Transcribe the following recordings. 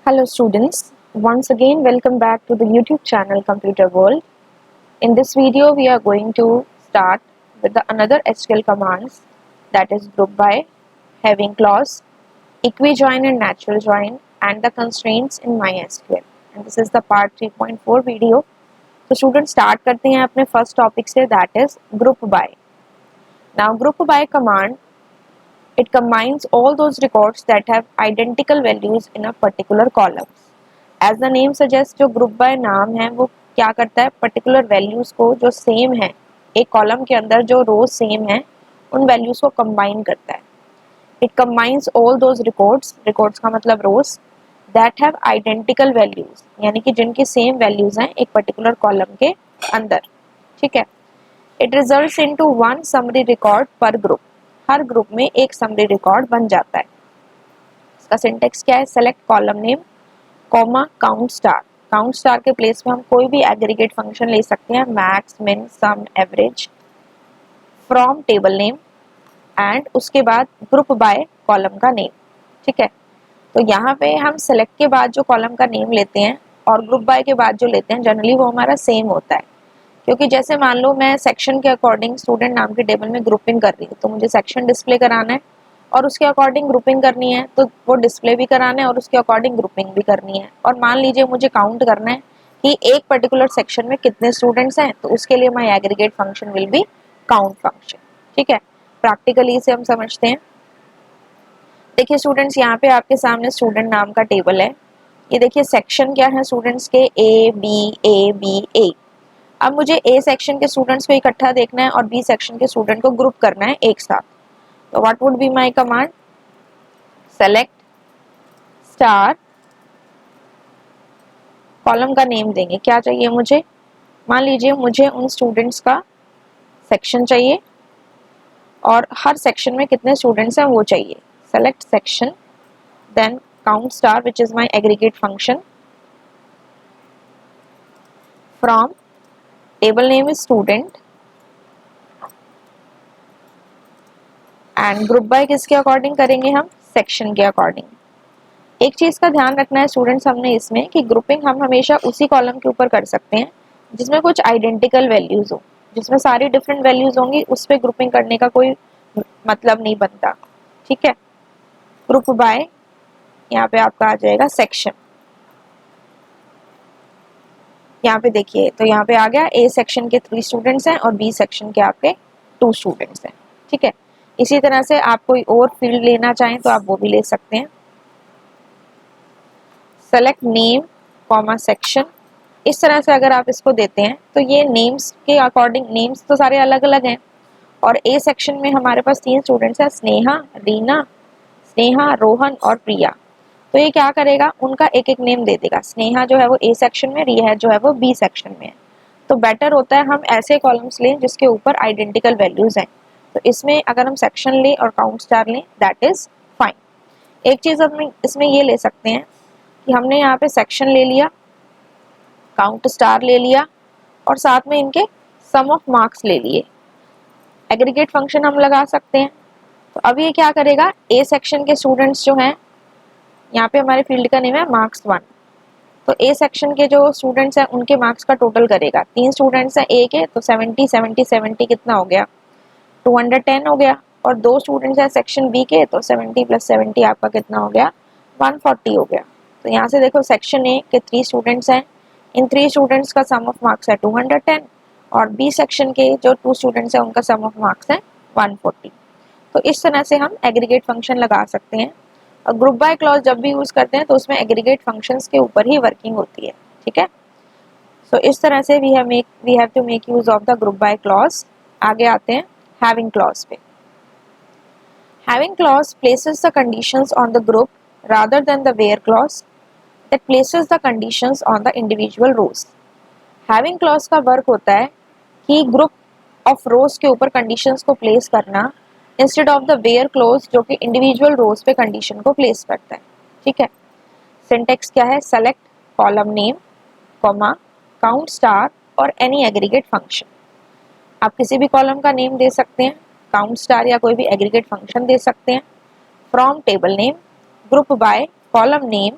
Hello students, once again welcome back to the YouTube channel Computer World. In this video we are going to start with another SQL commands, that is group by, having clause, equijoin and natural join, and the constraints in MySQL. And this is the part 3.4 video. तो students start करते हैं अपने first topic से, that is group by. Now group by command, it combines all those records that have identical values in a particular column. As the name suggests, जो group by नाम है वो क्या करता है, particular values को जो same है एक column के अंदर जो rows same है उन values को combine करता है. It combines all those records का मतलब rows that have identical values, यानी कि जिनकी same values हैं एक particular column के अंदर. ठीक है. It results into one summary record per group. Her group में एक समरी रिकॉर्ड बन जाता है. इसका सिंटेक्स क्या है, select column name comma count star. Count star के प्लेस में हम कोई भी एग्रीगेट फंक्शन ले सकते हैं, max, min, sum, average, from table name and उसके बाद ग्रुप बाय कॉलम का नेम. ठीक है. तो यहाँ पे हम सेलेक्ट के बाद जो कॉलम का नेम लेते हैं और ग्रुप बाय के बाद जो लेते हैं जनरली वो हमारा सेम होता है, क्योंकि जैसे मान लो मैं सेक्शन के अकॉर्डिंग स्टूडेंट नाम के टेबल में ग्रुपिंग कर रही हूँ, तो मुझे सेक्शन डिस्प्ले कराना है और उसके अकॉर्डिंग ग्रुपिंग करनी है, तो वो डिस्प्ले भी कराना है और उसके अकॉर्डिंग ग्रुपिंग भी करनी है. और मान लीजिए मुझे काउंट करना है कि एक पर्टिकुलर सेक्शन में कितने स्टूडेंट्स हैं, तो उसके लिए my aggregate function will be count function. ठीक है. प्रैक्टिकली इसे हम समझते हैं. देखिए स्टूडेंट्स, यहाँ पे आपके सामने स्टूडेंट नाम का टेबल है. ये देखिए सेक्शन क्या है स्टूडेंट्स के, ए बी ए. अब मुझे ए सेक्शन के स्टूडेंट्स को इकट्ठा देखना है और बी सेक्शन के स्टूडेंट को ग्रुप करना है एक साथ. तो what would be my command, select star, column का नेम देंगे, क्या चाहिए मुझे, मान लीजिए मुझे उन स्टूडेंट्स का सेक्शन चाहिए और हर सेक्शन में कितने स्टूडेंट्स हैं वो चाहिए. Select section, then count star which is my aggregate function, from table name is student and group by किसके अकॉर्डिंग करेंगे हम, सेक्शन के अकॉर्डिंग. एक चीज का ध्यान रखना है स्टूडेंट्स हमने इसमें कि ग्रुपिंग हम हमेशा उसी कॉलम के ऊपर कर सकते हैं जिसमें कुछ आइडेंटिकल वैल्यूज हो. जिसमें सारी डिफरेंट वैल्यूज होंगी उस पर ग्रुपिंग करने का कोई मतलब नहीं बनता. ठीक है. ग्रुप बाय यहाँ पे आपका आ जाएगा सेक्शन. यहाँ पे देखिए तो यहाँ पे आ गया ए सेक्शन के 3 स्टूडेंट्स हैं और बी सेक्शन के आपके 2 स्टूडेंट्स हैं. ठीक है. इसी तरह से आप कोई और फील्ड लेना चाहें तो आप वो भी ले सकते हैं. Select name comma section. इस तरह से अगर आप इसको देते हैं तो ये नेम्स के अकॉर्डिंग, नेम्स तो सारे अलग अलग हैं और ए सेक्शन में हमारे पास 3 स्टूडेंट्स हैं, स्नेहा, रोहन और प्रिया. तो ये क्या करेगा, उनका एक एक नेम दे देगा. स्नेहा जो है वो ए सेक्शन में, रिया जो है वो बी सेक्शन में है. तो बेटर होता है हम ऐसे कॉलम्स लें जिसके ऊपर आइडेंटिकल वैल्यूज हैं. तो इसमें अगर हम सेक्शन लें और काउंट स्टार लें दैट इज फाइन. एक चीज हम इसमें ये ले सकते हैं कि हमने यहाँ पे सेक्शन ले लिया, काउंट स्टार ले लिया और साथ में इनके सम ऑफ मार्क्स ले लिए. एग्रीगेट फंक्शन हम लगा सकते हैं. तो अब ये क्या करेगा, ए सेक्शन के स्टूडेंट्स जो हैं, यहाँ पे हमारे फील्ड का नेम है मार्क्स 1, तो ए सेक्शन के जो स्टूडेंट्स हैं उनके मार्क्स का टोटल करेगा. 3 स्टूडेंट्स हैं ए के, तो 70 कितना हो गया, 210 हो गया. और 2 स्टूडेंट्स हैं सेक्शन बी के, तो 70 + 70 आपका कितना हो गया, 140 हो गया. तो यहाँ से देखो सेक्शन ए के 3 स्टूडेंट्स हैं, इन 3 स्टूडेंट्स का सम ऑफ मार्क्स है 210 और बी सेक्शन के जो 2 स्टूडेंट्स हैं उनका सम ऑफ मार्क्स है 140. तो इस तरह से हम एग्रीगेट फंक्शन लगा सकते हैं. और ग्रुप बाय क्लॉज जब भी यूज करते हैं तो उसमें एग्रीगेट फंक्शंस के ऊपर ही वर्किंग होती है. ठीक है. सो इस तरह से we have to make use of the group by clause. आगे आते हैं हैविंग क्लॉज पे. Having clause places the conditions on the group rather than the where clause that places the conditions on the individual rows. Having clause का work होता है कि group of रोज के ऊपर कंडीशंस को प्लेस करना instead of the where clause जो कि इंडिविजुअल रोज पे कंडीशन को प्लेस करता है. ठीक है. सिंटेक्स क्या है, select column name comma count star और एनी एग्रीगेट फंक्शन. आप किसी भी कॉलम का नेम दे सकते हैं, काउंट स्टार या कोई भी एग्रीगेट फंक्शन दे सकते हैं. From table name, group by, column name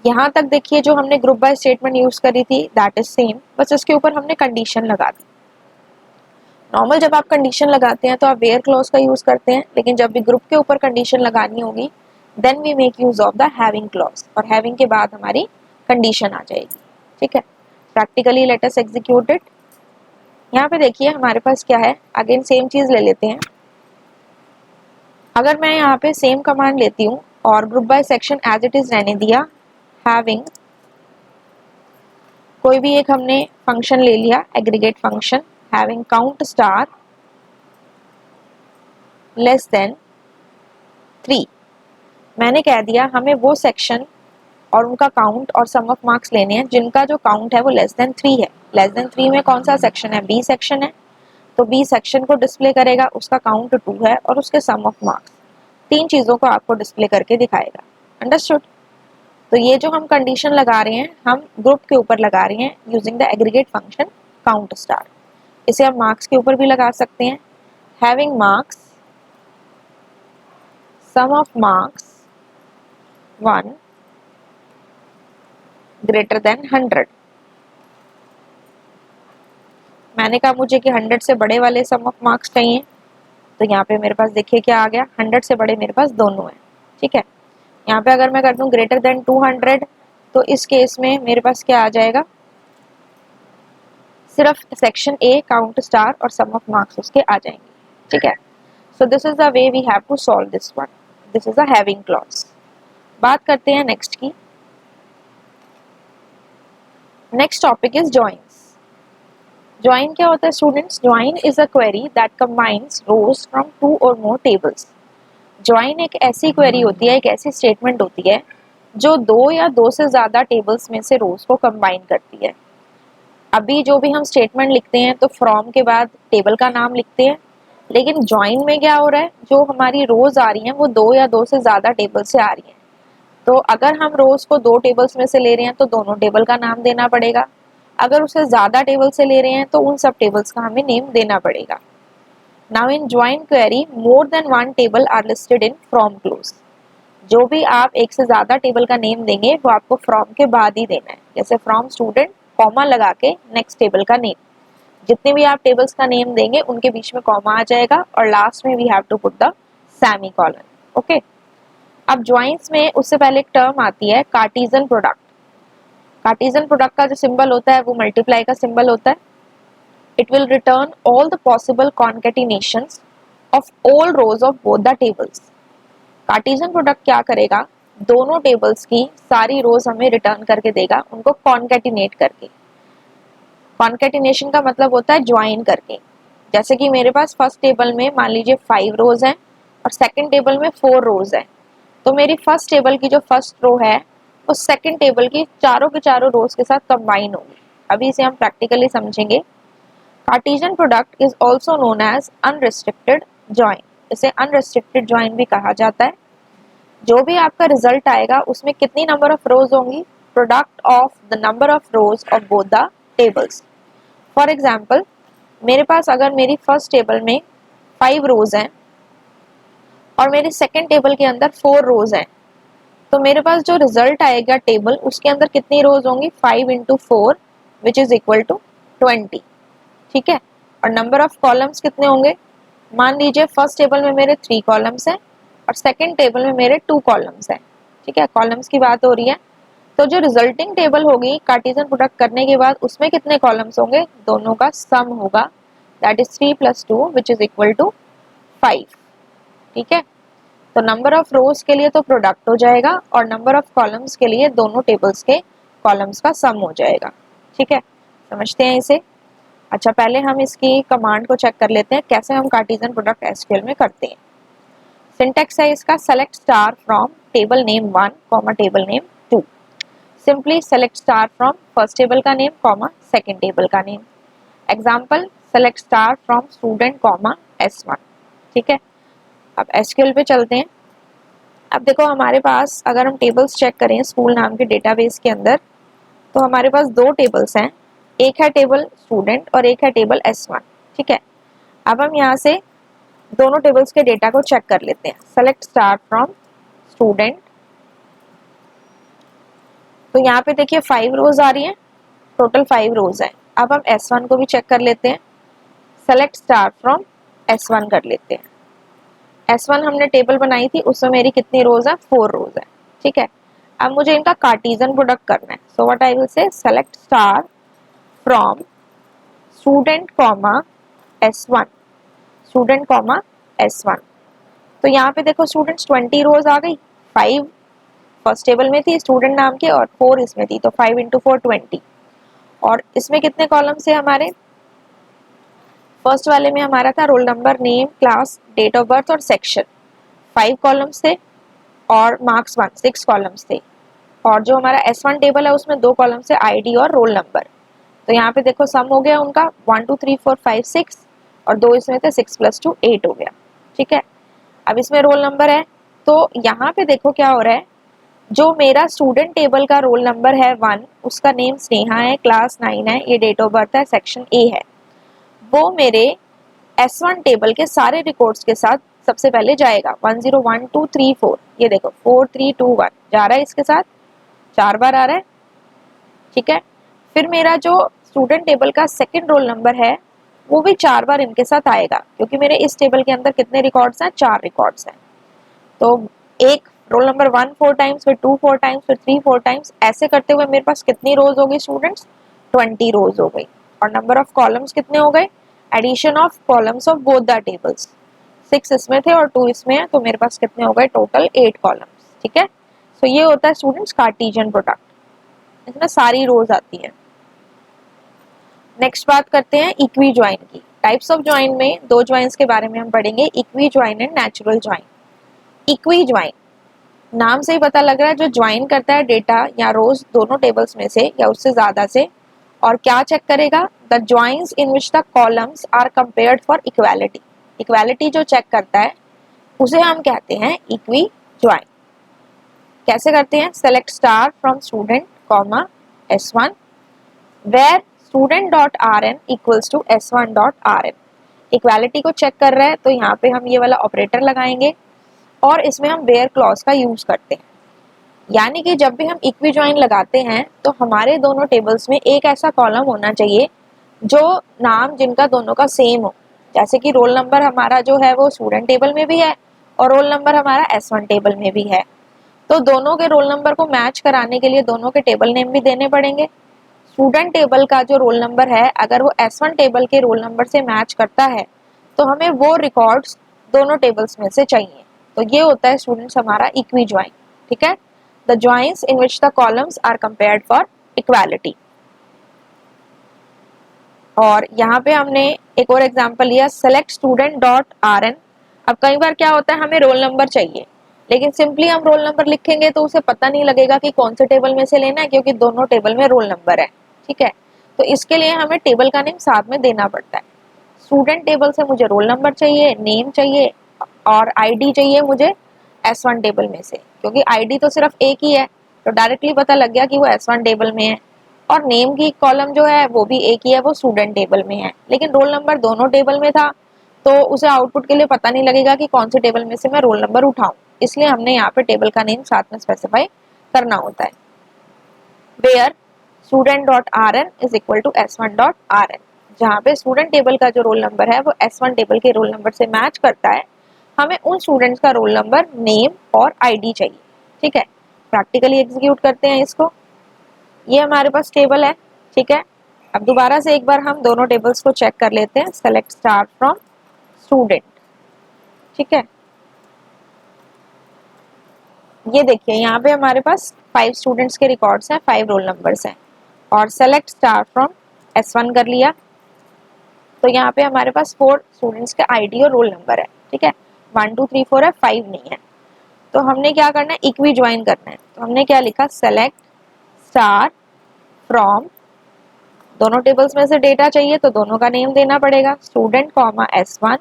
यहाँ तक देखिए जो हमने ग्रुप बाय स्टेटमेंट यूज करी थी दैट इज सेम, बस इसके ऊपर हमने कंडीशन लगा दी। नॉर्मल जब आप कंडीशन लगाते हैं तो आप वेयर क्लॉज का यूज करते हैं, लेकिन जब भी ग्रुप के ऊपर कंडीशन लगानी होगी then we make use of the having clause, और हैविंग के बाद हमारी कंडीशन आ जाएगी। ठीक है, practically let us execute it. यहाँ पे देखिए हमारे पास क्या है, अगेन सेम चीज ले लेते हैं। अगर मैं यहाँ पे सेम कमांड लेती हूँ और group by section as it is रहने दिया, हैविंग कोई भी एक हमने फंक्शन ले लिया aggregate function, having count star less than 3, मैंने कह दिया हमें वो सेक्शन और उनका काउंट और सम ऑफ मार्क्स लेने हैं जिनका जो काउंट है वो लेस देन 3 है। लेस देन 3 में कौन सा सेक्शन है, बी सेक्शन है, तो बी सेक्शन को डिस्प्ले करेगा, उसका काउंट 2 है और उसके सम ऑफ मार्क्स, तीन चीजों को आपको डिस्प्ले करके दिखाएगा। अंडरस्टूड? तो ये जो हम कंडीशन लगा रहे हैं हम ग्रुप के ऊपर लगा रहे हैं using the aggregate function count star. इसे हम मार्क्स के ऊपर भी लगा सकते हैं, having marks sum of marks 1 greater than 100। मैंने कहा मुझे कि 100 से बड़े वाले सम ऑफ मार्क्स चाहिए, तो यहाँ पे मेरे पास देखिए क्या आ गया, 100 से बड़े मेरे पास दोनों हैं। ठीक है, यहाँ पे अगर मैं कर दूं ग्रेटर देन 200 तो इस केस में मेरे पास क्या आ जाएगा, सिर्फ सेक्शन ए काउंट स्टार और सम ऑफ मार्क्स उसके आ जाएंगे। ठीक है, so this is the way we have to solve this one, this is a having clause. बात करते हैं नेक्स्ट की। Next topic is joins. Join क्या होता है students? Join is a query that combines rows from 2 और मोर tables. Join एक ऐसी क्वेरी होती है, एक ऐसी स्टेटमेंट होती है जो 2 या 2 से ज्यादा टेबल्स में से रोज को कंबाइन करती है। अभी जो भी हम स्टेटमेंट लिखते हैं तो फ्रॉम के बाद टेबल का नाम लिखते हैं, लेकिन ज्वाइन में क्या हो रहा है, जो हमारी रोज आ रही हैं वो 2 या 2 से ज्यादा टेबल से आ रही हैं। तो अगर हम रोज को 2 टेबल्स में से ले रहे हैं तो दोनों टेबल का नाम देना पड़ेगा, अगर उसे ज्यादा टेबल से ले रहे हैं तो उन सब टेबल्स का हमें नेम देना पड़ेगा। Now in join query more than 1 table are listed in from clause. जो भी आप एक से ज्यादा टेबल का नेम देंगे वो आपको फ्रॉम के बाद ही देना है, जैसे फ्रॉम स्टूडेंट कॉमा लगा के नेक्स्ट टेबल का नेम, जितने भी आप टेबल्स का नेम देंगे उनके बीच में कॉमा आ जाएगा और लास्ट में we have to put the semicolon. Okay, अब ज्वाइंस में उससे पहले एक टर्म आती है कार्टेशियन प्रोडक्ट। कार्टेशियन प्रोडक्ट का जो सिंबल होता है वो मल्टीप्लाई का सिंबल होता है। It will return all the possible concatenations of all rows of both the tables. Cartesian product क्या करेगा, दोनों टेबल्स की सारी रोज हमें रिटर्न करके देगा, उनको कॉन्केटिनेट करके। कॉन्केटिनेशन का मतलब होता है ज्वाइन करके। जैसे कि मेरे पास फर्स्ट टेबल में मान लीजिए 5 रोज हैं और सेकंड टेबल में 4 रोज हैं, तो मेरी फर्स्ट टेबल की जो फर्स्ट रो है वो सेकंड टेबल की चारों के चारों रोज के साथ कंबाइन होगी। अभी इसे हम प्रैक्टिकली समझेंगे। Cartesian product is also known as unrestricted join. इसे अनरिस्ट्रिक्टेड जॉइन भी कहा जाता है। जो भी आपका रिजल्ट आएगा उसमें कितनी नंबर ऑफ रोज होंगी, product of the number of rose of both the tables. For example मेरे पास अगर मेरी फर्स्ट टेबल में 5 रोज हैं और मेरी सेकेंड टेबल के अंदर 4 रोज हैं, तो मेरे पास जो रिजल्ट आएगा टेबल उसके अंदर कितनी रोज होंगी, 5 into 4 which is equal to 20। ठीक है, और नंबर ऑफ कॉलम्स कितने होंगे, मान लीजिए फर्स्ट टेबल में मेरे 3 कॉलम्स हैं और सेकंड टेबल में मेरे 2 कॉलम्स हैं। ठीक है, कॉलम्स की बात हो रही है, तो जो रिजल्टिंग टेबल होगी कार्टेशियन प्रोडक्ट करने के बाद उसमें कितने कॉलम्स होंगे, दोनों का सम होगा, that is 3 + 2 which is equal to 5। ठीक है, तो नंबर ऑफ रोज के लिए तो प्रोडक्ट हो जाएगा और नंबर ऑफ कॉलम्स के लिए दोनों टेबल्स के कॉलम्स का सम हो जाएगा। ठीक है, समझते हैं इसे। अच्छा, पहले हम इसकी कमांड को चेक कर लेते हैं कैसे हम कार्टेशियन प्रोडक्ट एसक्यूएल में करते हैं। सिंटैक्स है इसका select star from table name 1 comma table name 2। Simply select star from first table का नेम कॉमा सेकंड टेबल का name. Example select star from student comma S1। ठीक है, अब एसक्यूएल पे चलते हैं। अब देखो हमारे पास अगर हम टेबल्स चेक करें स्कूल नाम के डेटाबेस के अंदर, तो हमारे पास 2 टेबल्स हैं, एक है टेबल स्टूडेंट और एक है टेबल S1। ठीक है, अब हम यहाँ से दोनों टेबल्स के डेटा को चेक कर लेते हैं। सेलेक्ट स्टार फ्रॉम स्टूडेंट तो यहाँ पे देखिए 5 रोज आ रही है, टोटल 5 रोज है। अब हम S1 को भी चेक कर लेते हैं, सेलेक्ट स्टार फ्रॉम S1 कर लेते हैं। S1 हमने टेबल बनाई थी, उसमें मेरी कितनी रोज है, 4 रोज है, ठीक है। अब मुझे इनका कार्टेशियन प्रोडक्ट करना है, so what I will say, select star from student comma S1, student comma S1। तो यहाँ पे देखो स्टूडेंट्स 20 रोज आ गई, 5 फर्स्ट टेबल में थी स्टूडेंट नाम के और 4 इसमें थी, तो 5 इंटू 4 20। और इसमें कितने कॉलम्स है हमारे, फर्स्ट वाले में हमारा था roll number, name, class, date of birth और सेक्शन, 5 कॉलम्स थे, और मार्क्स 1 6 कॉलम्स थे। और जो हमारा S1 टेबल है उसमें 2 कॉलम्स है, आईडी और रोल नंबर। तो यहाँ पे देखो सम हो गया उनका 1 2 3 4 5 6, और 2 इसमें थे, 6 + 2 8 हो गया, ठीक है। अब इसमें रोल नंबर है, तो यहाँ पे देखो क्या हो रहा है, जो मेरा स्टूडेंट टेबल का रोल नंबर है 1, उसका नेम स्नेहा है, क्लास 9 है, ये डेट ऑफ बर्थ है, सेक्शन ए है, वो मेरे S1 टेबल के सारे रिकॉर्ड्स के साथ सबसे पहले जाएगा। 1 0 1 2 3 4, ये देखो 4 3 2 1 जा रहा है, इसके साथ 4 बार आ रहा है, ठीक है। फिर मेरा जो स्टूडेंट टेबल का सेकंड रोल नंबर है वो भी 4 बार इनके साथ आएगा, क्योंकि मेरे इस टेबल के अंदर कितने रिकॉर्ड्स हैं, 4 रिकॉर्ड्स हैं। तो एक रोल नंबर 1 4 टाइम्स, फिर 2 4 टाइम्स, फिर 3 4 टाइम्स, ऐसे करते हुए मेरे पास कितनी रोज हो गई स्टूडेंट्स, 20 रोज हो गई। और नंबर ऑफ कॉलम्स कितने हो गए, addition of columns of both the tables, 6 इसमें थे और 2 इसमें है, तो मेरे पास कितने हो गए, टोटल 8 कॉलम्स, ठीक है। सो ये होता है स्टूडेंट्स कार्टेशियन प्रोडक्ट, इसमें सारी रोज आती है। नेक्स्ट बात करते हैं इक्वी ज्वाइन की। टाइप्स ऑफ ज्वाइन में 2 ज्वाइंस के बारे में हम पढ़ेंगे, equi join and natural join. Equi join, नाम से ही पता लग रहा है, जो ज्वाइन करता है डेटा या रोज दोनों टेबल्स में से या उससे ज्यादा से, और क्या चेक करेगा, the joins in which the columns are compared for equality. Equality जो चेक करता है उसे हम कहते हैं इक्वी ज्वाइन। कैसे करते हैं, select star from student comma S1 where student dot RN equals to S1 dot RN। Equality को चेक कर रहा है, तो यहाँ पे हम ये वाला ऑपरेटर लगाएंगे और इसमें हम वेयर क्लॉज का यूज करते हैं। यानी कि जब भी हम इक्वी ज्वाइन लगाते हैं तो हमारे दोनों टेबल्स में एक ऐसा कॉलम होना चाहिए जो नाम जिनका दोनों का सेम हो। जैसे कि रोल नंबर हमारा जो है वो स्टूडेंट टेबल में भी है और रोल नंबर हमारा S1 टेबल में भी है, तो दोनों के रोल नंबर को मैच कराने के लिए दोनों के टेबल नेम भी देने पड़ेंगे। स्टूडेंट टेबल का जो रोल नंबर है अगर वो S1 टेबल के रोल नंबर से मैच करता है तो हमें वो रिकॉर्ड्स दोनों टेबल्स में से चाहिए। तो ये होता है स्टूडेंट्स हमारा इक्वी ज्वाइन, ठीक है, the joins in which the columns are compared for equality. और यहाँ पे हमने एक और एग्जांपल लिया, सेलेक्ट स्टूडेंट डॉट RN। अब कई बार क्या होता है, हमें रोल नंबर चाहिए लेकिन सिंपली हम रोल नंबर लिखेंगे तो उसे पता नहीं लगेगा कि कौन से टेबल में से लेना है, क्योंकि दोनों टेबल में रोल नंबर है, ठीक है। तो इसके लिए हमें टेबल का नेम साथ में देना पड़ता है। स्टूडेंट टेबल से मुझे रोल नंबर चाहिए, नेम चाहिए और आईडी चाहिए मुझे S1 टेबल में से, क्योंकि आईडी तो सिर्फ एक ही है तो डायरेक्टली पता लग गया कि वो S1 टेबल में है। और नेम की कॉलम जो है वो भी एक ही है, वो स्टूडेंट टेबल में है, लेकिन रोल नंबर दोनों टेबल में था तो उसे आउटपुट के लिए पता नहीं लगेगा कि कौन से टेबल में से मैं रोल नंबर उठाऊं, इसलिए हमने यहाँ पे टेबल का नेम साथ में स्पेसिफाई करना होता है। Where student dot RN is equal to S1 dot RN, जहाँ पे स्टूडेंट टेबल का जो रोल नंबर है वो S1 टेबल के रोल नंबर से मैच करता है, हमें उन स्टूडेंट्स का रोल नंबर, नेम और आईडी चाहिए, ठीक है। प्रैक्टिकली एग्जीक्यूट करते हैं इसको, ये हमारे पास टेबल है, ठीक है। अब दोबारा से एक बार हम दोनों टेबल्स को चेक कर लेते हैं, सेलेक्ट स्टार फ्रॉम स्टूडेंट, ठीक है। ये देखिए यहाँ पे हमारे पास 5 स्टूडेंट्स के रिकॉर्ड्स हैं, 5 रोल नंबर्स हैं, और सेलेक्ट स्टार फ्रॉम S1 कर लिया तो यहाँ पे हमारे पास 4 स्टूडेंट्स के आईडी और रोल नंबर है, ठीक है। 1 2 3 4 है, 5 नहीं है, तो हमने क्या करना है, इक्वी ज्वाइन करना है। तो हमने क्या लिखा, सेलेक्ट स्टार फ्रॉम, दोनों टेबल्स में से डेटा चाहिए तो दोनों का नेम देना पड़ेगा, student comma S1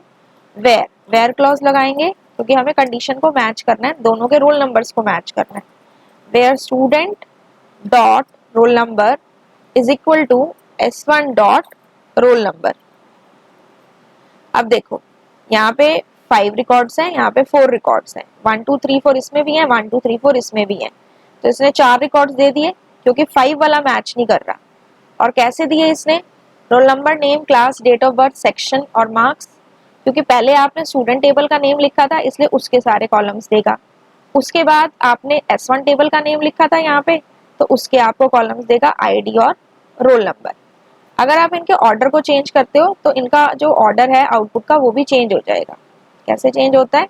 where, where clause लगाएंगे क्योंकि हमें कंडीशन को मैच करना है, दोनों के रोल नंबर्स को मैच करना है। Where student dot roll number is equal to S1 dot roll number. अब देखो यहाँ पे 5 रिकॉर्ड्स हैं, यहाँ पे 4 रिकॉर्ड्स हैं, 1 2 3 4 इसमें भी है, 1 2 3 4 इसमें भी है, तो इसने 4 रिकॉर्ड्स दे दिए। क्योंकि 5 वाला मैच नहीं कर रहा। और कैसे दिए इसने, roll number, name, class, date of birth, section और मार्क्स, क्योंकि पहले आपने स्टूडेंट टेबल का नेम लिखा था इसलिए उसके सारे कॉलम्स देगा। उसके बाद आपने S1 टेबल का नेम लिखा था यहाँ पे, तो उसके आपको कॉलम्स देगा आईडी और रोल नंबर। अगर आप इनके ऑर्डर को चेंज करते हो तो इनका जो ऑर्डर है आउटपुट का वो भी चेंज हो जाएगा। कैसे चेंज होता है,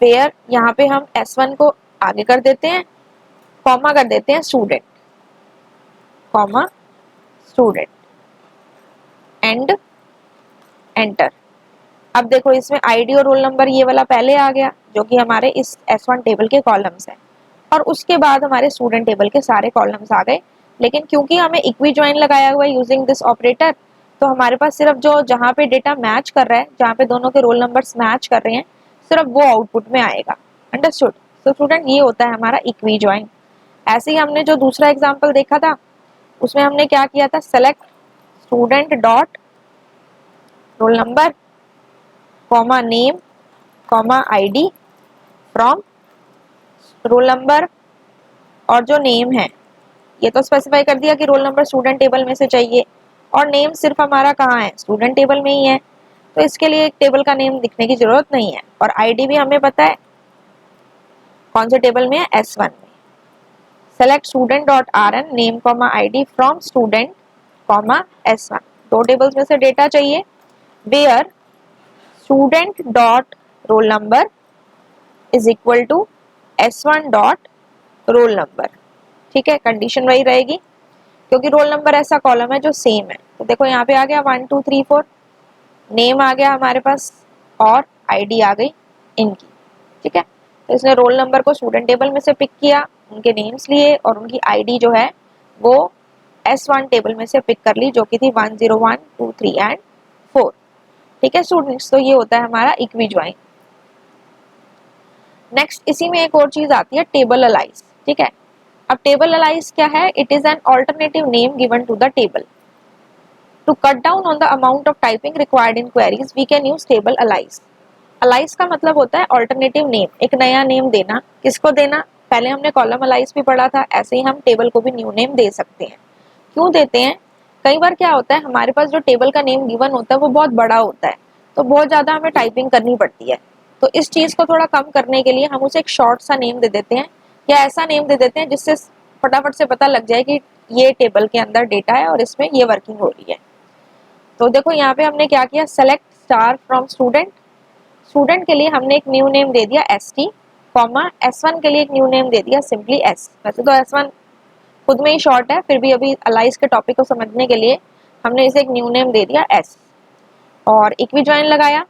वेयर यहाँ पे हम S1 को आगे कर देते हैं, कॉमा कर देते हैं student, comma student, and enter. अब देखो इसमें आईडी और रोल नंबर ये वाला पहले आ गया जो कि हमारे इस S1 टेबल के कॉलम्स हैं, और उसके बाद हमारे स्टूडेंट टेबल के सारे कॉलम्स आ गए। लेकिन क्योंकि हमें इक्वी ज्वाइन लगाया हुआ है यूजिंग दिस ऑपरेटर, तो हमारे पास सिर्फ जो जहाँ पे डेटा मैच कर रहा है, जहाँ पे दोनों के रोल नंबर्स मैच कर रहे हैं, सिर्फ वो आउटपुट में आएगा। अंडरस्टूड। तो स्टूडेंट ये होता है हमारा इक्वी ज्वाइन। ऐसे ही हमने जो दूसरा एग्जाम्पल देखा था उसमें हमने क्या किया था, select student dot roll number comma name comma ID from roll number, और जो नेम है ये तो स्पेसिफाई कर दिया कि रोल नंबर स्टूडेंट टेबल में से चाहिए, और नेम सिर्फ हमारा कहाँ है, स्टूडेंट टेबल में ही है, तो इसके लिए एक टेबल का नेम लिखने की जरूरत नहीं है। और आईडी भी हमें पता है कौन से टेबल में है, S1 में। Select student dot RN name comma ID from student comma S1, दो टेबल्स में से डेटा चाहिए, where student dot roll number is equal to S1 dot roll number. ठीक है, कंडीशन वही रहेगी क्योंकि रोल नंबर ऐसा कॉलम है जो सेम है। तो देखो यहाँ पे आ गया 1 2 3 4, नेम आ गया हमारे पास और आईडी आ गई इनकी। ठीक है, तो इसने रोल नंबर को स्टूडेंट टेबल में से पिक किया, उनके नेम्स लिए, और उनकी आईडी जो है वो S1 टेबल में से पिक कर ली जो कि थी 1 0 1 2 3 एंड 4। ठीक है स्टूडेंट्स, तो ये होता है हमारा इक्वी ज्वाइन। नेक्स्ट इसी में एक और चीज आती है, टेबल अलाइज। ठीक है, अब टेबल अलाइज क्या है, it is an alternative name given to the table. To cut down on the amount of typing required in queries we can use table alias. Alias का मतलब होता है ऑल्टरनेटिव नेम, एक नया नेम देना। किसको देना, पहले हमने कॉलम अलाइज भी पढ़ा था, ऐसे ही हम टेबल को भी न्यू नेम दे सकते हैं। क्यों देते हैं, कई बार क्या होता है हमारे पास जो टेबल का नेम गिवन होता है वो बहुत बड़ा होता है, तो बहुत ज्यादा हमें टाइपिंग करनी पड़ती है। तो इस चीज को थोड़ा कम करने के लिए हम उसे एक शॉर्ट सा नेम दे देते हैं, या ऐसा नेम दे देते हैं जिससे फटाफट से पता लग जाए कि ये टेबल के अंदर डेटा है और इसमें ये वर्किंग हो रही है। तो देखो यहाँ पे हमने क्या किया, select star from student, student के लिए हमने एक न्यू नेम दे दिया ST, कॉमा S1 के लिए एक न्यू नेम दे दिया सिंपली S। वैसे तो S1 खुद में ही शॉर्ट है, फिर भी अभी अलाइज के टॉपिक को समझने के लिए हमने इसे एक न्यू नेम दे दिया S, और इक्वी ज्वाइन लगाया।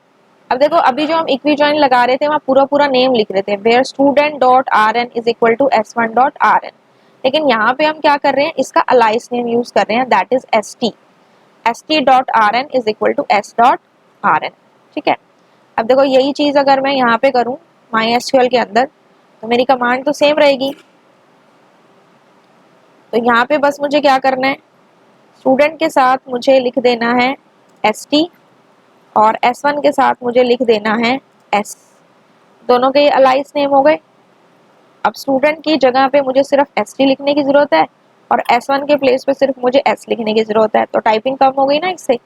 अब देखो अभी जो हम इक्वी ज्वाइन लगा रहे थे वहाँ पूरा पूरा नेम लिख रहे थे, where student dot RN is equal to S1 dot RN, लेकिन यहाँ पे हम क्या कर रहे हैं, इसका अलाइज नेम यूज कर रहे हैं, that is ST dot RN is equal to S dot RN। ठीक है, अब देखो यही चीज अगर मैं यहाँ पे करूँ MySQL के अंदर तो मेरी कमांड तो सेम रहेगी। तो यहाँ पे बस मुझे क्या करना है, स्टूडेंट के साथ मुझे लिख देना है ST, और S1 के साथ मुझे लिख देना है S। दोनों के अलाइज नेम हो गए। अब स्टूडेंट की जगह पे मुझे सिर्फ ST लिखने की जरूरत है, और S1 के प्लेस पे सिर्फ मुझे S लिखने की जरूरत है, तो टाइपिंग कम हो गई ना इससे।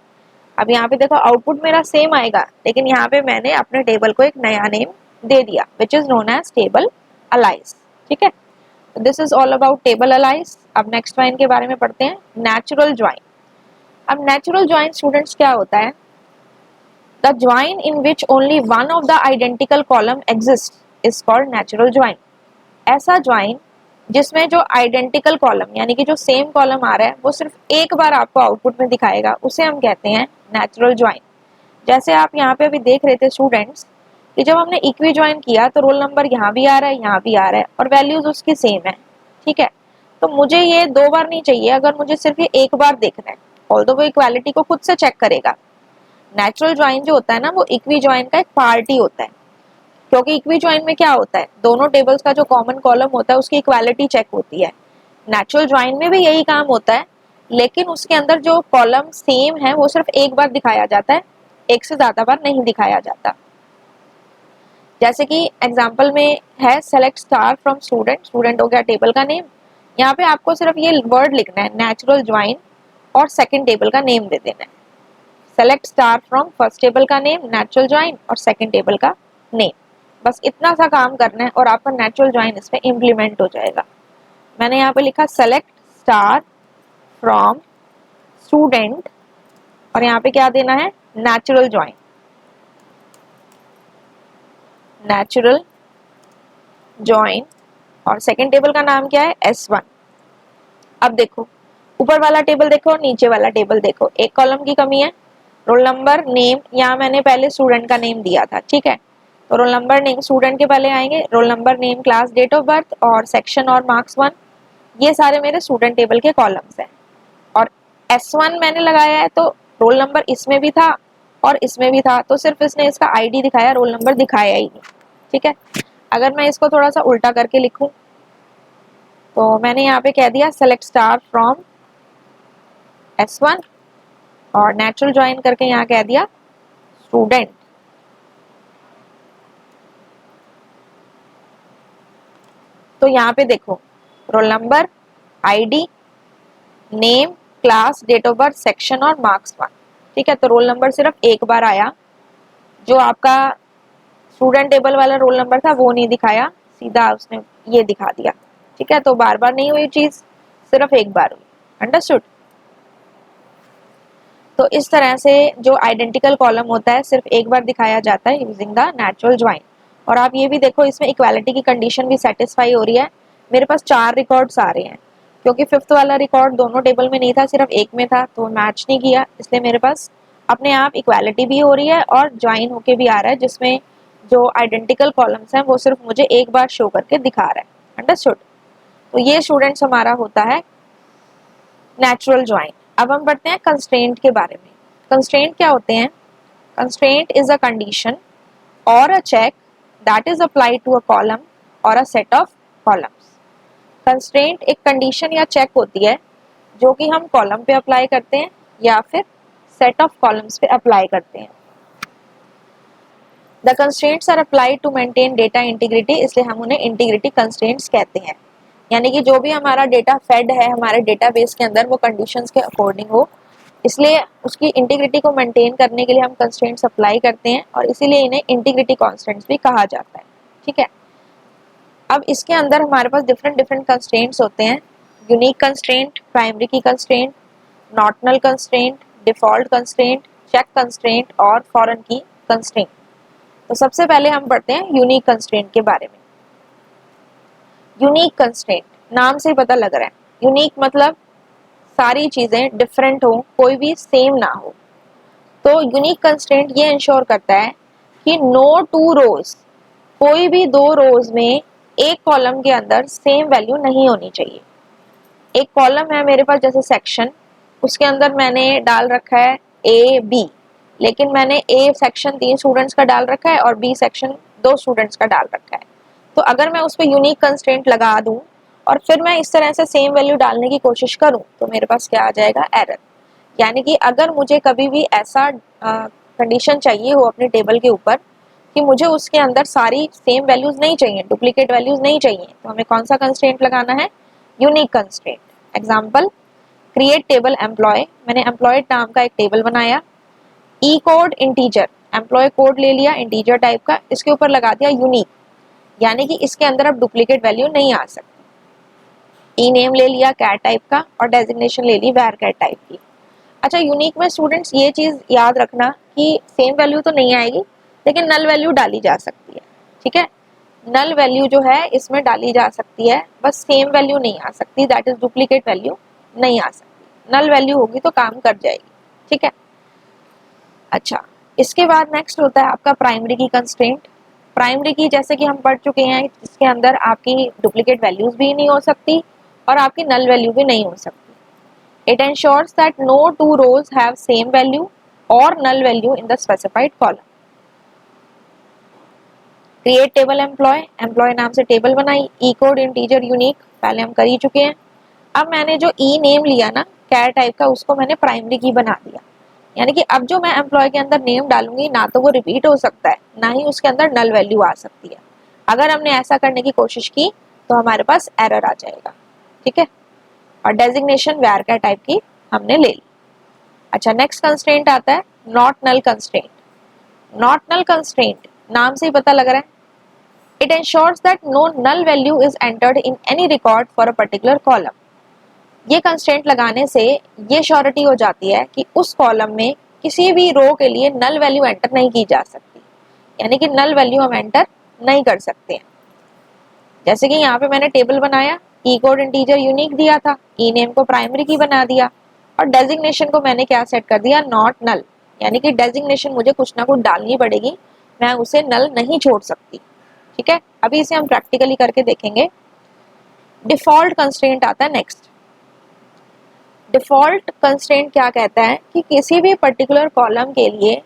अब यहाँ पे देखो आउटपुट मेरा सेम आएगा, लेकिन यहाँ पे मैंने अपने टेबल को एक नया नेम दे दिया which is known as table alias. ठीक है, this is all about table alias. अब नेक्स्ट ज्वाइन के बारे में पढ़ते हैं, नेचुरल ज्वाइन। अब नेचुरल ज्वाइन स्टूडेंट्स क्या होता है, the join in which only one of the identical column exist is called natural join. ऐसा ज्वाइन जिसमें जो आइडेंटिकल कॉलम यानी कि जो सेम कॉलम आ रहा है वो सिर्फ एक बार आपको आउटपुट में दिखाएगा, उसे हम कहते हैं नेचुरल ज्वाइन। जैसे आप यहाँ पे अभी देख रहे थे स्टूडेंट्स कि जब हमने इक्वी ज्वाइन किया तो रोल नंबर यहाँ भी आ रहा है, यहाँ भी आ रहा है, और वैल्यूज उसकी सेम है। ठीक है, तो मुझे ये दो बार नहीं चाहिए, अगर मुझे सिर्फ ये एक बार देखना है, ऑल्दो वो इक्वालिटी को खुद से चेक करेगा। नेचुरल ज्वाइन जो होता है ना वो इक्वी ज्वाइन का एक पार्ट ही होता है, क्योंकि इक्वी ज्वाइन में क्या होता है, दोनों टेबल्स का जो कॉमन कॉलम होता है उसकी इक्वालिटी चेक होती है। नेचुरल ज्वाइन में भी यही काम होता है, लेकिन उसके अंदर जो कॉलम सेम है वो सिर्फ एक बार दिखाया जाता है, एक से ज्यादा बार नहीं दिखाया जाता। जैसे कि एग्जाम्पल में है select star from student, student हो गया टेबल का नेम। यहाँ पे आपको सिर्फ ये वर्ड लिखना है नेचुरल ज्वाइन और सेकंड टेबल का नेम दे देना है। Select star from first table का नेम, नेचुरल ज्वाइन और सेकंड टेबल का नेम, बस इतना सा काम करना है और आपका नेचुरल ज्वाइन इसमें इम्प्लीमेंट हो जाएगा। मैंने यहाँ पे लिखा सेलेक्ट स्टार फ्रॉम स्टूडेंट और यहाँ पे क्या देना है नेचुरल ज्वाइन, नेचुरल ज्वाइन और सेकंड टेबल का नाम क्या है S1। अब देखो ऊपर वाला टेबल देखो, नीचे वाला टेबल देखो, एक कॉलम की कमी है। रोल नंबर नेम, यहाँ मैंने पहले स्टूडेंट का नेम दिया था, ठीक है, तो रोल नंबर नेम स्टूडेंट के पहले आएंगे, roll number name class date of birth और सेक्शन और मार्क्स 1, ये सारे मेरे स्टूडेंट टेबल के कॉलम्स हैं। और S1 मैंने लगाया है तो रोल नंबर इसमें भी था और इसमें भी था, तो सिर्फ इसने इसका ID दिखाया, रोल नंबर दिखाया ही नहीं, ठीक है। अगर मैं इसको थोड़ा सा उल्टा करके लिखूं तो मैंने यहाँ पे कह दिया सेलेक्ट स्टार फ्रॉम S1 और नेचुरल ज्वाइन करके यहाँ कह दिया स्टूडेंट। तो यहाँ पे देखो roll number, ID, name, class, date of birth, section और मार्क्स 1, ठीक है। तो रोल नंबर सिर्फ एक बार आया, जो आपका स्टूडेंट टेबल वाला रोल नंबर था वो नहीं दिखाया, सीधा उसने ये दिखा दिया, ठीक है। तो बार बार नहीं हुई चीज, सिर्फ एक बार हुई, अंडरस्टूड। तो इस तरह से जो आइडेंटिकल कॉलम होता है सिर्फ एक बार दिखाया जाता है यूजिंग द नेचुरल ज्वाइन। और आप ये भी देखो इसमें इक्वालिटी की कंडीशन भी सेटिस्फाई हो रही है। मेरे पास 4 रिकॉर्ड्स आ रहे हैं, क्योंकि 5th वाला रिकॉर्ड दोनों टेबल में नहीं था, सिर्फ एक में था, तो मैच नहीं किया, इसलिए मेरे पास अपने आप इक्वालिटी भी हो रही है और ज्वाइन होके भी आ रहा है, जिसमें जो आइडेंटिकल कॉलम्स हैं वो सिर्फ मुझे एक बार शो करके दिखा रहा है, अंडरस्टूड। तो ये स्टूडेंट्स हमारा होता है नेचुरल ज्वाइन। अब हम बढ़ते हैं कंस्ट्रेंट के बारे में। कंस्ट्रेंट क्या होते हैं? कंस्ट्रेंट इज अ कंडीशन और a check that is applied to a column और a set of columns. Constraint एक कंडीशन या चेक होती है जो कि हम कॉलम पे अप्लाई करते हैं या फिर सेट ऑफ कॉलम्स पे अप्लाई करते हैं। The constraints are applied to maintain data integrity, इसलिए हम उन्हें इंटीग्रिटी कंस्ट्रेंट्स कहते हैं। यानी कि जो भी हमारा डेटा फेड है हमारे डेटाबेस के अंदर वो कंडीशंस के अकॉर्डिंग हो, इसलिए उसकी इंटीग्रिटी को मेंटेन करने के लिए हम कंस्ट्रेंट्स अप्लाई करते हैं और इसीलिए इन्हें इंटीग्रिटी कांस्टेंट्स भी कहा जाता है, ठीक है। अब इसके अंदर हमारे पास डिफरेंट डिफरेंट कंस्ट्रेंट्स होते हैं। Unique constraint, primary key constraint, not null constraint, default constraint, check constraint और फॉरेन की कंस्ट्रेंट। तो सबसे पहले हम पढ़ते हैं यूनिक कंस्ट्रेंट के बारे में। यूनिक कंस्ट्रेंट, नाम से पता लग रहा है, यूनिक मतलब सारी चीजें डिफरेंट हो, कोई भी सेम ना हो। तो यूनिक कंस्ट्रेंट ये इंश्योर करता है कि नो टू रोज, कोई भी 2 रोज में एक कॉलम के अंदर सेम वैल्यू नहीं होनी चाहिए। एक कॉलम है मेरे पास जैसे सेक्शन, उसके अंदर मैंने डाल रखा है A, B, लेकिन मैंने A सेक्शन 3 स्टूडेंट्स का डाल रखा है और B सेक्शन 2 स्टूडेंट्स का डाल रखा है। तो अगर मैं उस पर यूनिक कंस्ट्रेंट लगा दूं और फिर मैं इस तरह से सेम वैल्यू डालने की कोशिश करूं तो मेरे पास क्या आ जाएगा? एरर। यानी कि अगर मुझे कभी भी ऐसा कंडीशन चाहिए हो अपने टेबल के ऊपर कि मुझे उसके अंदर सारी सेम वैल्यूज नहीं चाहिए, डुप्लीकेट वैल्यूज नहीं चाहिए, तो हमें कौन सा कंस्ट्रेंट लगाना है? Unique constraint. Example, create table employee, मैंने एम्प्लॉय नाम का एक टेबल बनाया, E code integer, employee code ले लिया इंटीजर टाइप का, इसके ऊपर लगा दिया यूनिक, यानी कि इसके अंदर अब डुप्लीकेट वैल्यू नहीं आ सकती। ई नेम ले लिया कैट टाइप का और डेजिग्नेशन ले ली वैर कैट टाइप की। अच्छा, यूनिक में स्टूडेंट्स ये चीज याद रखना कि सेम वैल्यू तो नहीं आएगी लेकिन नल वैल्यू डाली जा सकती है, ठीक है। नल वैल्यू जो है इसमें डाली जा सकती है, बस सेम वैल्यू नहीं आ सकती, दैट इज डुप्लीकेट वैल्यू नहीं आ सकती। नल वैल्यू होगी तो काम कर जाएगी, ठीक है। अच्छा, इसके बाद नेक्स्ट होता है आपका प्राइमरी की कंस्ट्रेंट। प्राइमरी की जैसे कि हम पढ़ चुके हैं, इसके अंदर आपकी डुप्लीकेट वैल्यूज भी नहीं हो सकती और आपकी नल वैल्यू भी नहीं हो सकती। It ensures that no 2 rows have same value or null value in the specified column. Create table employee, employee नाम से टेबल बनाई, e code integer unique पहले हम कर ही चुके हैं। अब मैंने जो e name लिया ना कैर टाइप का, उसको मैंने प्राइमरी की बना दिया। यानी कि अब जो मैं एम्प्लॉय के अंदर नेम डालूंगी ना तो वो रिपीट हो सकता है, ना ही उसके अंदर नल वैल्यू आ सकती है। अगर हमने ऐसा करने की कोशिश की तो हमारे पास एरर आ जाएगा, ठीक है। और डेजिग्नेशन varchar टाइप की हमने ले ली। अच्छा, नेक्स्ट कंस्ट्रेंट आता है not null constraint. Not null constraint नाम से ही पता लग रहा है, it ensures that no null value is entered in any record for a particular column. ये कंस्ट्रेंट लगाने से ये श्योरिटी हो जाती है कि उस कॉलम में किसी भी रो के लिए नल वैल्यू एंटर नहीं की जा सकती, यानी कि नल वैल्यू हम एंटर नहीं कर सकते हैं। जैसे कि यहाँ पे मैंने टेबल बनाया, ई कोड इंटीजर यूनिक दिया था, ई नेम को प्राइमरी की बना दिया और डेजिग्नेशन को मैंने क्या सेट कर दिया, नॉट नल, यानी कि डेजिग्नेशन मुझे कुछ ना कुछ डालनी पड़ेगी, मैं उसे नल नहीं छोड़ सकती, ठीक है। अभी इसे हम प्रैक्टिकली करके देखेंगे। डिफॉल्ट कंस्ट्रेंट आता है नेक्स्ट। डिफॉल्ट कंस्ट्रेंट क्या कहता है कि किसी भी पर्टिकुलर कॉलम के लिए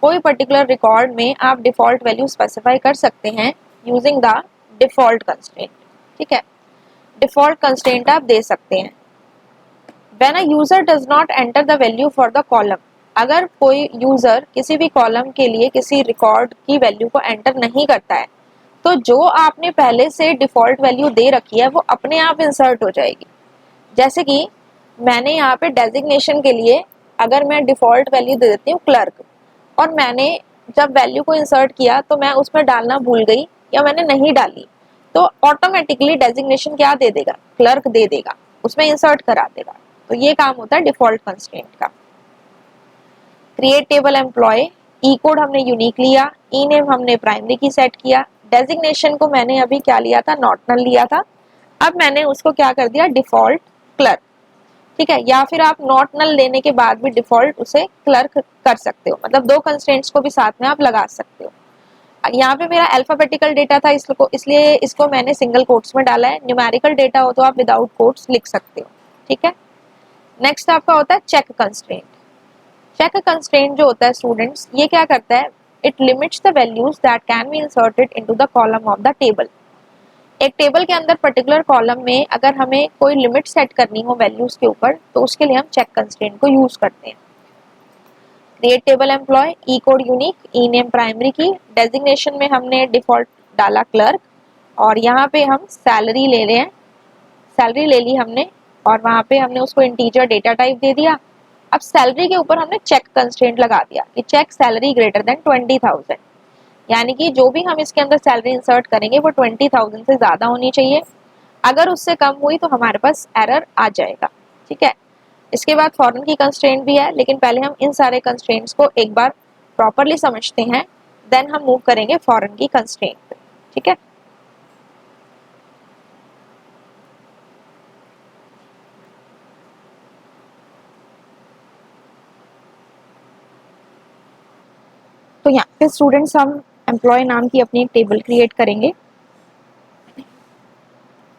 कोई पर्टिकुलर रिकॉर्ड में आप डिफॉल्ट वैल्यू स्पेसिफाई कर सकते हैं यूजिंग द डिफॉल्ट कंस्ट्रेंट, ठीक है। डिफॉल्ट कंस्ट्रेंट आप दे सकते हैं। When a user does not enter the value for the column, अगर कोई यूजर किसी भी कॉलम के लिए किसी रिकॉर्ड की वैल्यू को एंटर नहीं करता है तो जो आपने पहले से डिफॉल्ट वैल्यू दे रखी है वो अपने आप इंसर्ट हो जाएगी। जैसे कि मैंने यहाँ पे डेजिग्नेशन के लिए अगर मैं डिफॉल्ट वैल्यू दे देती हूँ क्लर्क, और मैंने जब वैल्यू को इंसर्ट किया तो मैं उसमें डालना भूल गई या मैंने नहीं डाली, तो ऑटोमेटिकली डेजिग्नेशन क्या दे देगा, क्लर्क दे देगा, उसमें इंसर्ट करा देगा। तो ये काम होता है डिफॉल्ट कंस्ट्रेंट का। Create table employ, E code हमने यूनिक लिया, ई नेम हमने प्राइमरी की सेट किया, डेजिग्नेशन को मैंने अभी क्या लिया था, नॉट नल लिया था, अब मैंने उसको क्या कर दिया, डिफॉल्ट क्लर्क, ठीक है। या फिर आप नॉट नल लेने के बाद भी डिफॉल्ट उसे क्लर्क कर सकते हो, मतलब दो कंस्ट्रेंट्स को भी साथ में आप लगा सकते हो। यहाँ पे मेरा अल्फाबेटिकल डेटा था इसलिए इसको मैंने सिंगल कोट्स में डाला है, न्यूमेरिकल डेटा हो तो आप विदाउट कोट्स लिख सकते हो, ठीक है। नेक्स्ट आपका होता है चेक कंस्ट्रेंट। चेक कंस्ट्रेंट जो होता है स्टूडेंट्स, ये क्या करता है, it limits the values that can be inserted into the column of the table. एक टेबल के अंदर पर्टिकुलर कॉलम में अगर हमें कोई लिमिट सेट करनी हो वैल्यूज के ऊपर तो उसके लिए हम चेक कंस्ट्रेंट को यूज करते हैं। Create table employ, E code unique, ई नेम प्राइमरी की, डेजिग्नेशन में हमने डिफॉल्ट डाला क्लर्क, और यहाँ पे हम सैलरी ले रहे हैं, सैलरी ले ली हमने और वहाँ पे हमने उसको इंटीजर डेटा टाइप दे दिया। अब सैलरी के ऊपर हमने चेक कंस्ट्रेंट लगा दिया कि चेक सैलरी ग्रेटर देन 20,000, यानी कि जो भी हम इसके अंदर सैलरी इंसर्ट करेंगे वो 20,000 से ज्यादा होनी चाहिए, अगर उससे कम हुई तो हमारे पास एरर आ जाएगा, ठीक है। इसके बाद फॉरेन की कंस्ट्रेंट भी है, लेकिन पहले हम इन सारे कंस्ट्रेंट्स को एक बार प्रॉपरली समझते हैं, देन हम मूव करेंगे फॉरेन की कंस्ट्रेंट पे, ठीक है। तो यहाँ पे स्टूडेंट्स हम एम्प्लॉय नाम की अपनी एक टेबल क्रिएट करेंगे।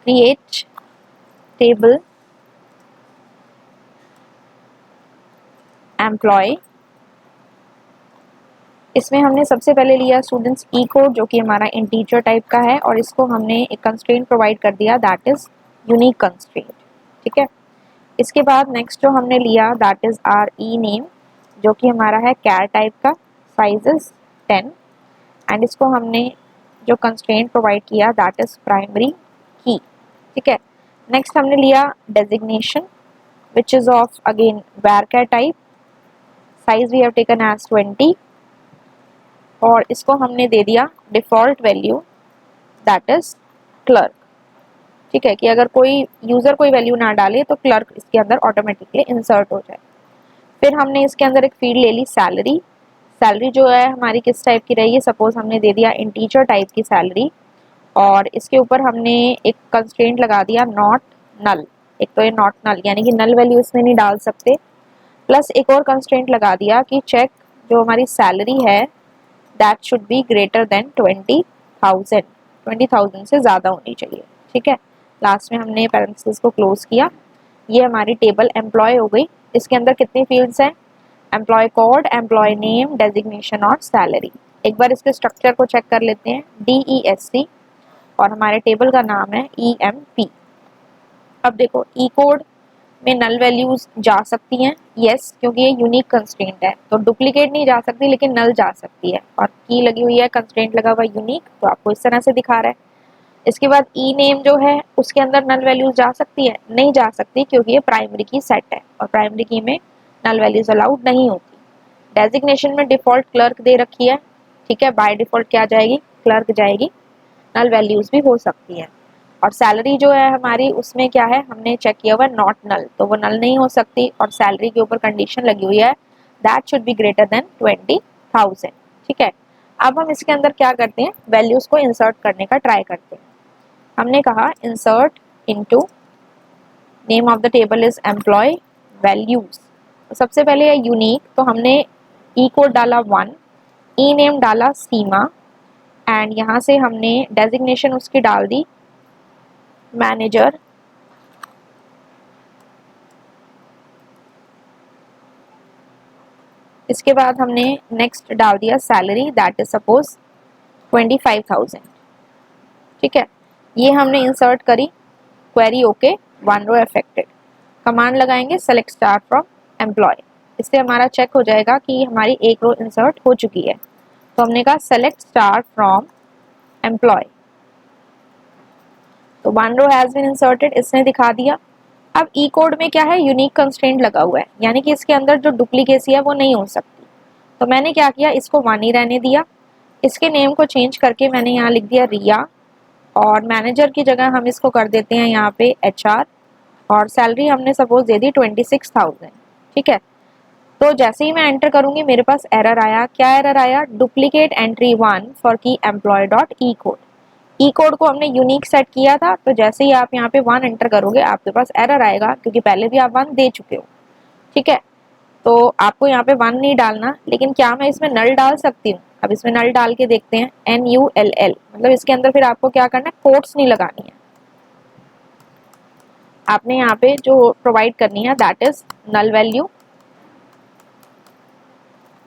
क्रिएट टेबल एम्प्लॉय, इसमें हमने सबसे पहले लिया स्टूडेंट्स ई कोड जो कि हमारा इंटीजर टाइप का है, और इसको हमने एक कंस्ट्रेंट प्रोवाइड कर दिया दैट इज यूनिक कंस्ट्रेंट, ठीक है। इसके बाद नेक्स्ट जो हमने लिया that is our E name जो कि हमारा है कैर टाइप का, साइज इज 10, एंड इसको हमने जो कंस्ट्रेंट प्रोवाइड किया दैट इज प्राइमरी की, ठीक है। नेक्स्ट हमने लिया designation which is of again varchar type, size we have taken as 20, और इसको हमने दे दिया default value that is clerk, ठीक है, कि अगर कोई यूजर कोई वैल्यू ना डाले तो क्लर्क इसके अंदर ऑटोमेटिकली इंसर्ट हो जाए। फिर हमने इसके अंदर एक फील्ड ले ली सैलरी, सैलरी जो है हमारी किस टाइप की रहेगी, सपोज हमने दे दिया इंटीजर टाइप की सैलरी, और इसके ऊपर हमने एक कंस्ट्रेंट लगा दिया नॉट नल, एक तो ये नॉट नल यानी कि नल वैल्यू इसमें नहीं डाल सकते, प्लस एक और कंस्ट्रेंट लगा दिया कि चेक जो हमारी सैलरी है that should be greater than 20,000, 20,000 से ज़्यादा होनी चाहिए, ठीक है। लास्ट में हमने पैरेंथेसिस को क्लोज किया। ये हमारी टेबल एम्प्लॉय हो गई। इसके अंदर कितनी फील्ड्स हैं, employee code, employee name, designation और सैलरी। एक बार इसके स्ट्रक्चर को चेक कर लेते हैं, DESC, और हमारे टेबल का नाम है EMP। अब देखो ई कोड में नल वैल्यूज जा सकती हैं, यस, क्योंकि ये यूनिक कंस्ट्रेंट है, तो डुप्लीकेट नहीं जा सकती लेकिन नल जा सकती है। और की लगी हुई है, कंस्ट्रेंट लगा हुआ यूनिक, तो आपको इस तरह से दिखा रहा है। इसके बाद ई नेम जो है उसके अंदर नल वैल्यूज जा सकती है, नहीं जा सकती क्योंकि ये प्राइमरी की सेट है और प्राइमरी की में नल वैल्यूज अलाउड नहीं होती। डेजिग्नेशन में डिफॉल्ट क्लर्क दे रखी है, ठीक है, बाय डिफॉल्ट क्या जाएगी, क्लर्क जाएगी, नल वैल्यूज भी हो सकती है। और सैलरी जो है हमारी उसमें क्या है, हमने चेक किया हुआ नॉट नल, तो वो नल नहीं हो सकती, और सैलरी के ऊपर कंडीशन लगी हुई है that should be greater than 20,000, ठीक है। अब हम इसके अंदर क्या करते हैं, वैल्यूज को इंसर्ट करने का ट्राई करते हैं। हमने कहा insert into, name of the table is employee values, तो सबसे पहले है यूनिक, तो हमने ई कोड डाला 1, ई नेम डाला सीमा, एंड यहाँ से हमने डेजिग्नेशन उसकी डाल दी मैनेजर, इसके बाद हमने नेक्स्ट डाल दिया सैलरी दैट इज सपोज 25,000, ठीक है। ये हमने इंसर्ट करी, query okay, 1 row affected, command लगाएंगे सेलेक्ट स्टार फ्रॉम एम्प्लॉय, इससे हमारा चेक हो जाएगा कि हमारी एक रो इंसर्ट हो चुकी है। तो हमने कहा सेलेक्ट स्टार फ्रॉम एम्प्लॉय, तो 1 रो हैज बीन इंसर्टेड, इसने दिखा दिया। अब ई कोड में क्या है, यूनिक कंस्ट्रेंट लगा हुआ है, यानी कि इसके अंदर जो डुप्लीकेसी है वो नहीं हो सकती, तो मैंने क्या किया, इसको 1 ही रहने दिया। इसके नेम को चेंज करके मैंने यहाँ लिख दिया रिया, और मैनेजर की जगह हम इसको कर देते हैं यहाँ पे HR, और सैलरी हमने सपोज दे दी 26,000, ठीक है। तो जैसे ही मैं एंटर करूंगी मेरे पास एरर आया, क्या एरर आया, डुप्लीकेट एंट्री 1 फॉर की एम्प्लॉय डॉट ई कोड, ई कोड को हमने यूनिक सेट किया था, तो जैसे ही आप यहाँ पे 1 एंटर करोगे आपके पास एरर आएगा, क्योंकि पहले भी आप 1 दे चुके हो, ठीक है। तो आपको यहाँ पे 1 नहीं डालना, लेकिन क्या मैं इसमें नल डाल सकती हूँ, अब इसमें नल डाल के देखते हैं, NULL, मतलब इसके अंदर फिर आपको क्या करना है, कोट्स नहीं लगानी है, आपने यहाँ पे जो प्रोवाइड करनी है that is null value,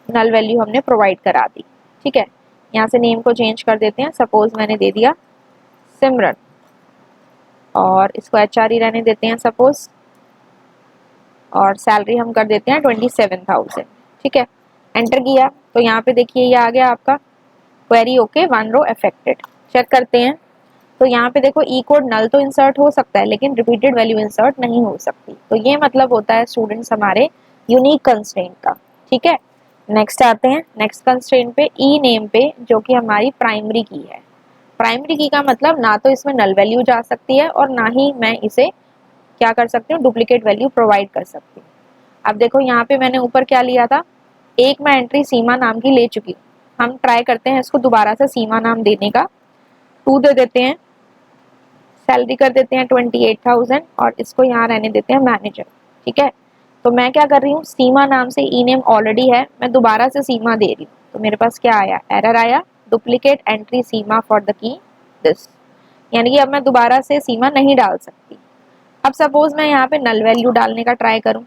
null value हमने प्रोवाइड करा दी, ठीक है। यहाँ से नेम को चेंज कर देते हैं, सपोज मैंने दे दिया सिमरन, और इसको HR ही रहने देते हैं सपोज, और सैलरी हम कर देते हैं 27,000, ठीक है। एंटर किया तो यहाँ पे देखिए ये आ गया आपका query okay, 1 row affected. Check करते हैं, तो यहाँ पे देखो ई कोड नल तो इंसर्ट हो सकता है लेकिन रिपीटेड वैल्यू इंसर्ट नहीं हो सकती, तो ये मतलब होता है स्टूडेंट्स हमारे यूनिक कंस्ट्रेंट का, ठीक है। नेक्स्ट आते हैं, नेक्स्ट कंस्ट्रेंट पे, ई नेम पे, जो कि हमारी प्राइमरी की है। प्राइमरी की का मतलब ना तो इसमें नल वैल्यू जा सकती है और ना ही मैं इसे क्या कर सकती हूँ, डुप्लीकेट वैल्यू प्रोवाइड कर सकती हूँ। अब देखो यहाँ पे मैंने ऊपर क्या लिया था, एक मैं एंट्री सीमा नाम की ले चुकी हूँ, हम ट्राई करते हैं इसको दोबारा से सीमा नाम देने का, 2 दे देते हैं, सैलरी कर देते हैं 28,000, और इसको यहाँ रहने देते हैं मैनेजर, ठीक है। तो मैं क्या कर रही हूँ, सीमा नाम से ई नेम ऑलरेडी है, मैं दोबारा से सीमा दे रही हूँ, तो मेरे पास क्या आया, एरर आया, duplicate entry Seema for the key this, यानी कि अब मैं दोबारा से सीमा नहीं डाल सकती। अब सपोज मैं यहाँ पे नल वैल्यू डालने का ट्राई करूँ,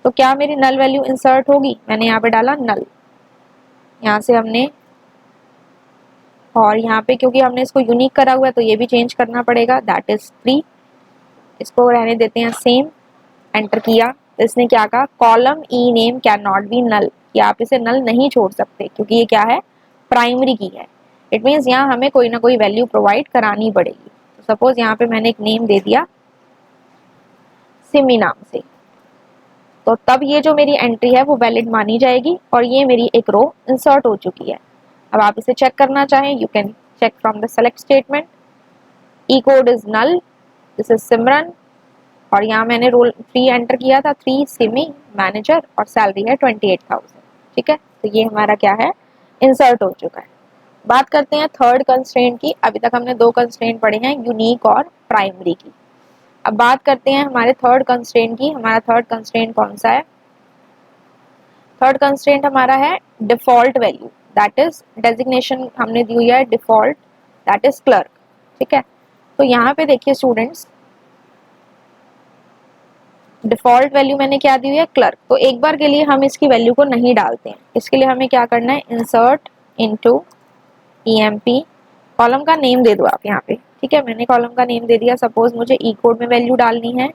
तो क्या मेरी नल वैल्यू इंसर्ट होगी, मैंने यहाँ पे डाला नल, यहाँ से हमने, और यहाँ पे क्योंकि हमने इसको यूनिक करा हुआ है तो ये भी चेंज करना पड़ेगा, दैट इज 3, इसको रहने देते हैं सेम। एंटर किया तो इसने क्या कहा, column E name can not be null, कि आप इसे नल नहीं छोड़ सकते क्योंकि ये क्या है, प्राइमरी की है। इट मीन्स यहाँ हमें कोई ना कोई वैल्यू प्रोवाइड करानी पड़ेगी। तो सपोज यहाँ पे मैंने एक नेम दे दिया सिमी नाम से, तो तब ये जो मेरी एंट्री है वो वैलिड मानी जाएगी और ये मेरी एक रो इंसर्ट हो चुकी है। अब आप इसे चेक करना चाहें, you can check from the select statement, E code is null, this is Simran, और यहाँ मैंने रोल 3 एंटर किया था, 3 सिमी मैनेजर, और सैलरी है 28,000, ठीक है। तो ये हमारा क्या है, इंसर्ट हो चुका है। बात करते हैं थर्ड कंस्ट्रेंट की, अभी तक हमने 2 कंस्ट्रेंट पढ़े हैं, यूनिक और प्राइमरी की। अब बात करते हैं हमारे थर्ड कंस्ट्रेंट की। हमारा थर्ड कंस्ट्रेंट कौन सा है, थर्ड कंस्ट्रेंट हमारा है default value, that is designation हमने दी हुई है डिफॉल्ट, दैट इज क्लर्क, ठीक है। तो यहाँ पे देखिए स्टूडेंट्स, डिफॉल्ट वैल्यू मैंने क्या दी हुई है, क्लर्क, तो एक बार के लिए हम इसकी वैल्यू को नहीं डालते हैं, इसके लिए हमें क्या करना है, इंसर्ट इनटू EMP, कॉलम का नेम दे दो आप यहाँ पे, ठीक है। मैंने कॉलम का नेम दे दिया, सपोज मुझे ई कोड में वैल्यू डालनी है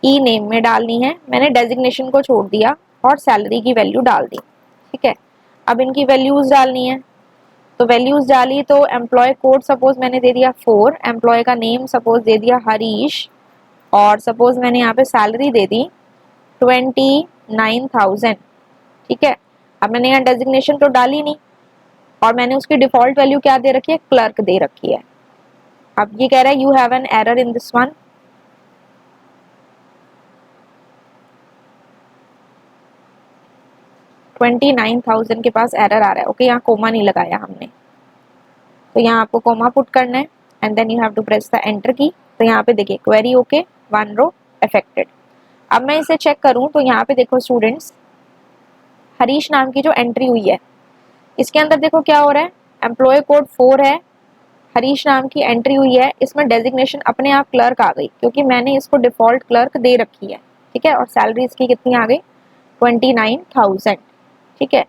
ई नेम में डालनी है, मैंने डेजिग्नेशन को छोड़ दिया और सैलरी की वैल्यू डाल दी। ठीक है, अब इनकी वैल्यूज डालनी है, तो वैल्यूज डाली तो एम्प्लॉय कोड सपोज मैंने दे दिया 4, एम्प्लॉय का नेम सपोज दे दिया हरीश, और सपोज मैंने यहाँ पे सैलरी दे दी 29,000। ठीक है, अब मैंने यहाँ डेजिग्नेशन तो डाली नहीं और मैंने उसकी डिफॉल्ट वैल्यू क्या दे रखी है, क्लर्क दे रखी है। अब ये कह रहा है you have an error in this one, 29,000 के पास एरर आ रहा है। ओके, यहाँ कोमा नहीं लगाया हमने, तो यहाँ आपको कोमा पुट करना है and then you have to press the enter key. तो यहाँ पे देखिए क्वेरी ओके, 1 रो अफेक्टेड। अब मैं इसे चेक करूँ तो यहाँ पे देखो स्टूडेंट्स, हरीश नाम की जो एंट्री हुई है इसके अंदर देखो क्या हो रहा है, एम्प्लॉय कोड 4 है, हरीश नाम की एंट्री हुई है, इसमें डेजिग्नेशन अपने आप क्लर्क आ गई क्योंकि मैंने इसको डिफॉल्ट क्लर्क दे रखी है। ठीक है, और सैलरी इसकी कितनी आ गई, 29,000। ठीक है,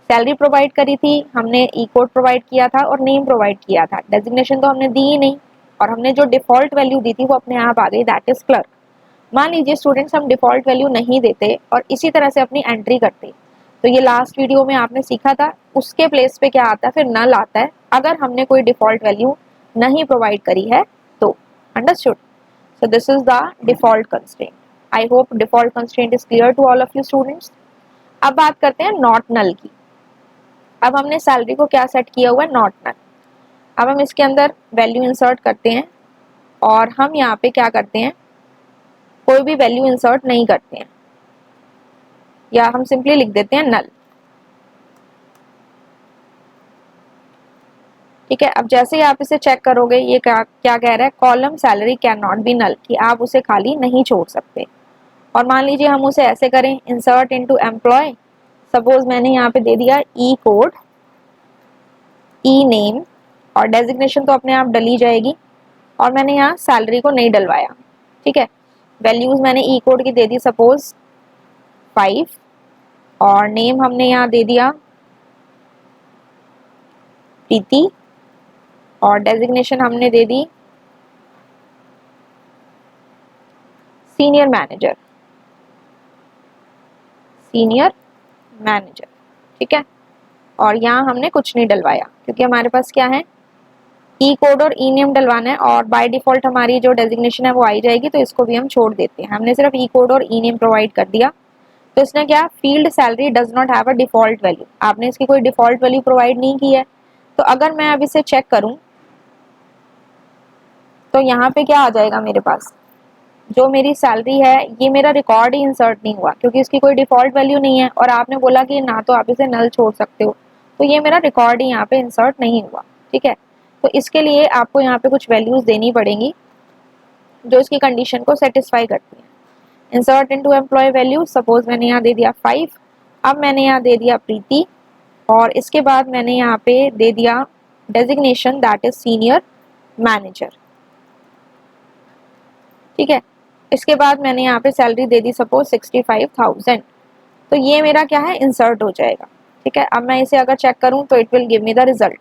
सैलरी प्रोवाइड करी थी हमने, ई कोड प्रोवाइड किया था और नेम प्रोवाइड किया था, डेजिग्नेशन तो हमने दी ही नहीं, और हमने जो डिफॉल्ट वैल्यू दी थी वो अपने आप आ गई, दैट इज क्लर्क। मान लीजिए स्टूडेंट्स हम डिफॉल्ट वैल्यू नहीं देते और इसी तरह से अपनी एंट्री करते, तो ये लास्ट वीडियो में आपने सीखा था उसके प्लेस पे क्या आता है, फिर नल आता है अगर हमने कोई डिफॉल्ट वैल्यू नहीं प्रोवाइड करी है तो। Understood? So this is the default constraint. I hope default constraint is clear to all of you students. अब बात करते हैं नॉट नल की। अब हमने सैलरी को क्या सेट किया हुआ है, नॉट नल। अब हम इसके अंदर वैल्यू इंसर्ट करते हैं और हम यहाँ पे क्या करते हैं, कोई भी वैल्यू इंसर्ट नहीं करते हैं या हम सिंपली लिख देते हैं नल। ठीक है, अब जैसे ही आप इसे चेक करोगे ये क्या कह रहा है, column salary can not be null, कि आप उसे खाली नहीं छोड़ सकते। और मान लीजिए हम उसे ऐसे करें, इंसर्ट इनटू एम्प्लॉय, सपोज मैंने यहाँ पे दे दिया ई कोड, ई नेम, और डेजिग्नेशन तो अपने आप डली जाएगी, और मैंने यहाँ सैलरी को नहीं डलवाया। ठीक है, वैल्यूज मैंने ई कोड की दे दी सपोज 5, और नेम हमने यहाँ दे दिया प्रीति, और डेजिग्नेशन हमने दे दी सीनियर मैनेजर, सीनियर मैनेजर। ठीक है, और यहाँ हमने कुछ नहीं डलवाया क्योंकि हमारे पास क्या है, ई कोड और ई नेम डलवाना है, और बाय डिफॉल्ट हमारी जो डेजिग्नेशन है वो आई जाएगी, तो इसको भी हम छोड़ देते हैं। हमने सिर्फ ई कोड और ई नेम प्रोवाइड कर दिया, तो इसने क्या, field salary does not have a default value, आपने इसकी कोई डिफॉल्ट वैल्यू प्रोवाइड नहीं की है। तो अगर मैं अब इसे चेक करूं तो यहाँ पे क्या आ जाएगा, मेरे पास जो मेरी सैलरी है ये मेरा रिकॉर्ड ही इंसर्ट नहीं हुआ क्योंकि इसकी कोई डिफॉल्ट वैल्यू नहीं है, और आपने बोला कि ना तो आप इसे नल छोड़ सकते हो, तो ये मेरा रिकॉर्ड ही यहाँ पे इंसर्ट नहीं हुआ। ठीक है, तो इसके लिए आपको यहाँ पे कुछ वैल्यूज देनी पड़ेंगी जो इसकी कंडीशन को सेटिस्फाई करती है। Insert into employee value, suppose मैंने यहाँ दे दिया 5, अब मैंने यहाँ दे दिया प्रीति, और इसके बाद मैंने यहाँ पे दे दिया designation that is senior manager. ठीक है, इसके बाद मैंने यहाँ पे सैलरी दे दी सपोज 65,000, तो ये मेरा क्या है, इंसर्ट हो जाएगा। ठीक है, अब मैं इसे अगर चेक करूँ तो it will give me the result.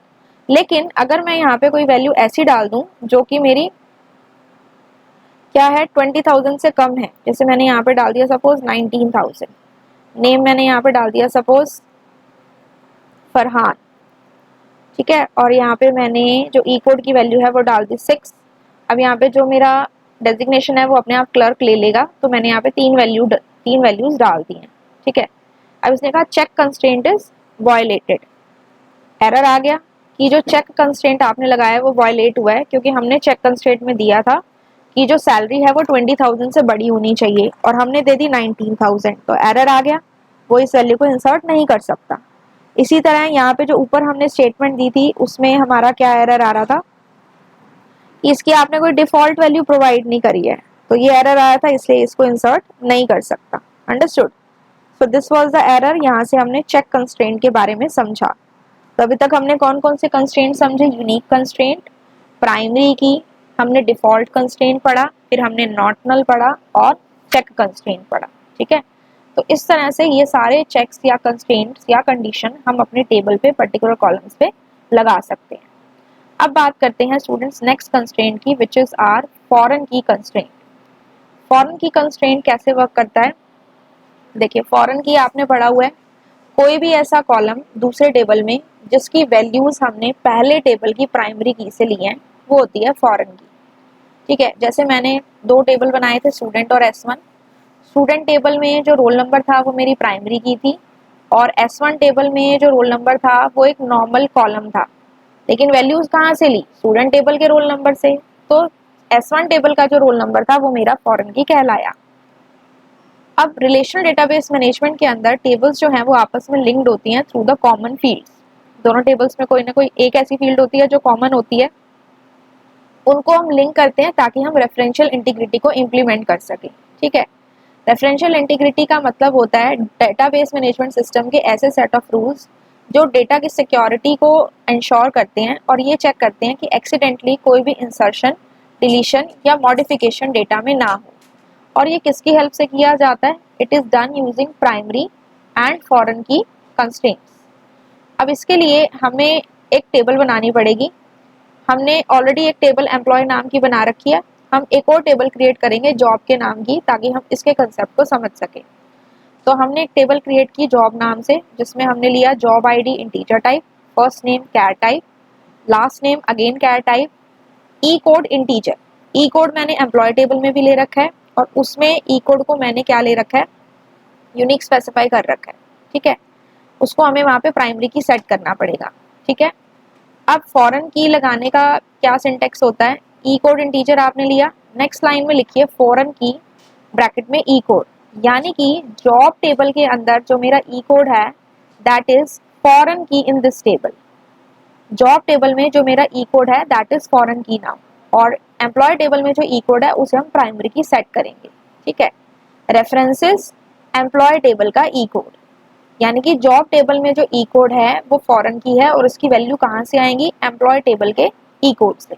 लेकिन अगर मैं यहाँ पे कोई वैल्यू ऐसी डाल दूँ जो कि मेरी क्या है, 20,000 से कम है, जैसे मैंने यहाँ पे डाल दिया सपोज 19,000, नेम मैंने यहाँ पे डाल दिया सपोज फरहान। ठीक है, और यहाँ पे मैंने जो ई कोड की वैल्यू है वो डाल दी 6। अब यहाँ पे जो मेरा डेजिग्नेशन है वो अपने आप क्लर्क ले लेगा, तो मैंने यहाँ पे तीन वैल्यूज डाल दी हैं। ठीक है, अब इसने कहा check constraint is violated, error आ गया कि जो चेक कंस्ट्रेंट आपने लगाया है वो वायलेट हुआ है, क्योंकि हमने चेक कंस्ट्रेंट में दिया था कि जो सैलरी है वो 20,000 से बड़ी होनी चाहिए, और हमने दे दी 19,000, तो एरर आ गया, वो इस वैल्यू को इंसर्ट नहीं कर सकता। इसी तरह यहाँ पे जो ऊपर हमने स्टेटमेंट दी थी उसमें हमारा क्या एरर आ रहा था, इसकी आपने कोई डिफॉल्ट वैल्यू प्रोवाइड नहीं करी है, तो ये एरर आया था, इसलिए इसको इंसर्ट नहीं कर सकता। Understood? So this was the error. यहाँ से हमने चेक कंस्ट्रेंट के बारे में समझा। तो अभी तक हमने कौन कौन से कंस्ट्रेंट समझे, यूनिक कंस्ट्रेंट, प्राइमरी की, हमने डिफॉल्ट कंस्ट्रेंट पढ़ा, फिर हमने नॉट नल पढ़ा और चेक कंस्ट्रेंट पढ़ा। ठीक है, तो इस तरह से ये सारे चेक्स या कंस्ट्रेंट्स या कंडीशन हम अपने टेबल पे पर्टिकुलर कॉलम्स पे लगा सकते हैं। अब बात करते हैं स्टूडेंट्स नेक्स्ट कंस्ट्रेंट की, which is are foreign key constraint. Foreign key constraint कैसे वर्क करता है, देखिए फॉरेन की आपने पढ़ा हुआ है, कोई भी ऐसा कॉलम दूसरे टेबल में जिसकी वैल्यूज हमने पहले टेबल की प्राइमरी की से ली हैं वो होती है फॉरेन की। ठीक है, जैसे मैंने दो टेबल बनाए थे, स्टूडेंट और S1। स्टूडेंट टेबल में जो रोल नंबर था वो मेरी प्राइमरी की थी, और S1 टेबल में जो रोल नंबर था वो एक नॉर्मल कॉलम था, लेकिन वैल्यूज कहाँ से ली, स्टूडेंट टेबल के रोल नंबर से। तो S1 टेबल का जो रोल नंबर था वो मेरा फॉरेन की कहलाया। अब रिलेशनल डेटाबेस मैनेजमेंट के अंदर टेबल्स जो हैं वो आपस में लिंक्ड होती हैं थ्रू द कॉमन फील्ड्स। दोनों टेबल्स में कोई ना कोई एक ऐसी फील्ड होती है जो कॉमन होती है, उनको हम लिंक करते हैं ताकि हम रेफरेंशियल इंटीग्रिटी को इम्प्लीमेंट कर सकें। ठीक है, रेफरेंशियल इंटीग्रिटी का मतलब होता है डेटाबेस मैनेजमेंट सिस्टम के ऐसे सेट ऑफ रूल्स जो डेटा की सिक्योरिटी को इंश्योर करते हैं और ये चेक करते हैं कि एक्सीडेंटली कोई भी इंसर्शन, डिलीशन या मॉडिफिकेशन डेटा में ना हो। और ये किसकी हेल्प से किया जाता है, it is done using primary and foreign की कंस्ट्रेंट्स। अब इसके लिए हमें एक टेबल बनानी पड़ेगी। हमने ऑलरेडी एक टेबल एम्प्लॉय नाम की बना रखी है, हम एक और टेबल क्रिएट करेंगे जॉब के नाम की ताकि हम इसके कंसेप्ट को समझ सकें। तो हमने एक टेबल क्रिएट की जॉब नाम से, जिसमें हमने लिया job ID integer type, first name char type, last name again char type, E code integer. E code मैंने एम्प्लॉय टेबल में भी ले रखा है और उसमें ई कोड को मैंने क्या ले रखा है, यूनिक स्पेसिफाई कर रखा है। ठीक है, उसको हमें वहाँ पे प्राइमरी की सेट करना पड़ेगा। ठीक है, अब फॉरेन की लगाने का क्या सिंटेक्स होता है, ई कोड इंटीजर आपने लिया, नेक्स्ट लाइन में लिखिए फॉरेन की ब्रैकेट में ई कोड, यानी कि जॉब टेबल के अंदर जो मेरा ई कोड है दैट इज फॉरेन की इन दिस टेबल। जॉब टेबल में जो मेरा ई कोड है दैट इज फॉरेन की नाउ, और एम्प्लॉय टेबल में जो ई कोड है उसे हम प्राइमरी की सेट करेंगे। ठीक है, रेफरेंसेस एम्प्लॉय टेबल का ई कोड, यानी कि जॉब टेबल में जो ई कोड है वो फॉरेन की है और उसकी वैल्यू कहाँ से आएंगी, एम्प्लॉय टेबल के ई कोड से।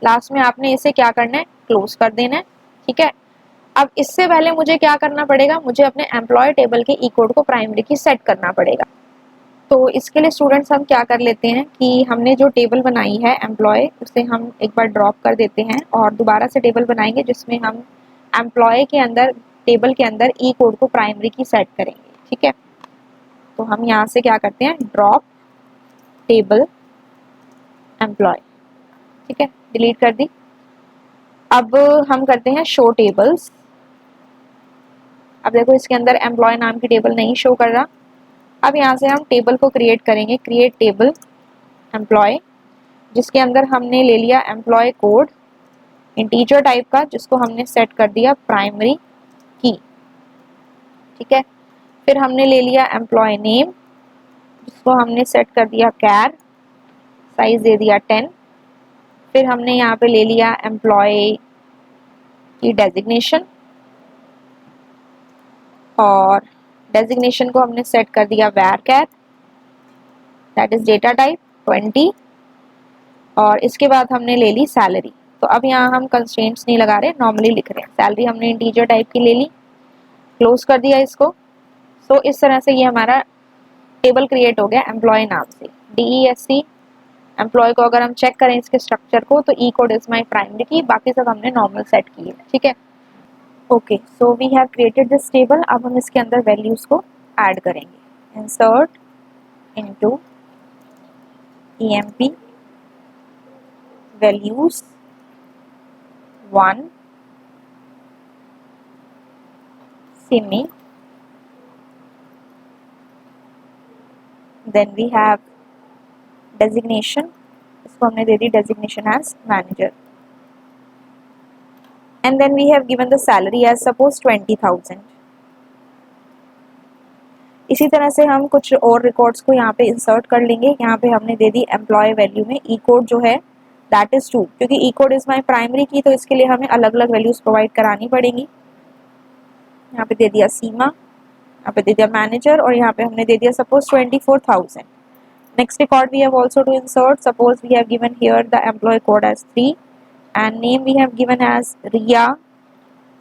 लास्ट में आपने इसे क्या करना है, क्लोज कर देना है। ठीक है, अब इससे पहले मुझे क्या करना पड़ेगा, मुझे अपने एम्प्लॉय टेबल के ई कोड को प्राइमरी की सेट करना पड़ेगा। तो इसके लिए स्टूडेंट्स हम क्या कर लेते हैं कि हमने जो टेबल बनाई है एम्प्लॉय, उसे हम एक बार ड्रॉप कर देते हैं और दोबारा से टेबल बनाएंगे जिसमें हम एम्प्लॉय के अंदर, टेबल के अंदर ई कोड को प्राइमरी की सेट करेंगे। ठीक है, तो हम यहाँ से क्या करते हैं, ड्रॉप टेबल एम्प्लॉय। ठीक है, डिलीट कर दी। अब हम करते हैं शो टेबल्स। अब देखो इसके अंदर एम्प्लॉय नाम की टेबल नहीं शो कर रहा। अब यहाँ से हम टेबल को क्रिएट करेंगे, क्रिएट टेबल एम्प्लॉय, जिसके अंदर हमने ले लिया एम्प्लॉय कोड इंटीजर टाइप का, जिसको हमने सेट कर दिया प्राइमरी की। ठीक है, फिर हमने ले लिया एम्प्लॉय नेम, जिसको हमने सेट कर दिया कैर, साइज दे दिया 10। फिर हमने यहाँ पे ले लिया एम्प्लॉय की डेजिग्नेशन, और डेजिग्नेशन को हमने सेट कर दिया varchar, that is data type 20। और इसके बाद हमने ले ली सैलरी। तो अब यहाँ हम कंस्ट्रेंट्स नहीं लगा रहे, नॉर्मली लिख रहे हैं। सैलरी हमने इंटीजर टाइप की ले ली, क्लोज कर दिया इसको। तो इस तरह से ये हमारा टेबल क्रिएट हो गया एम्प्लॉय नाम से, DESC। एम्प्लॉय को अगर हम चेक करें इसके स्ट्रक्चर को तो E code is my primary key, बाकी सब हमने नॉर्मल सेट किए। ठीक है, okay, so we have created this table. अब हम इसके अंदर वैल्यूज को ऐड करेंगे। Insert into EMP values 1 semi, then we have designation, इसको हमने दे दी designation as manager, and then we have given the salary as suppose 20,000। इसी तरह से हम कुछ और रिकॉर्ड्स को यहाँ पे इंसर्ट कर लेंगे। यहाँ पे हमने दे दी एम्प्लॉय वैल्यू में ई कोड जो है दैट इज 2, क्योंकि ई कोड इज माई प्राइमरी की, तो इसके लिए हमें अलग अलग वैल्यूज प्रोवाइड करानी पड़ेंगी। यहाँ पे दे दिया सीमा, यहाँ पे दे दिया मैनेजर, और यहाँ पे हमने दे दिया suppose 24,000। Next record we have also to insert, suppose we have given here the employee code as 3 and name we have given as Riya,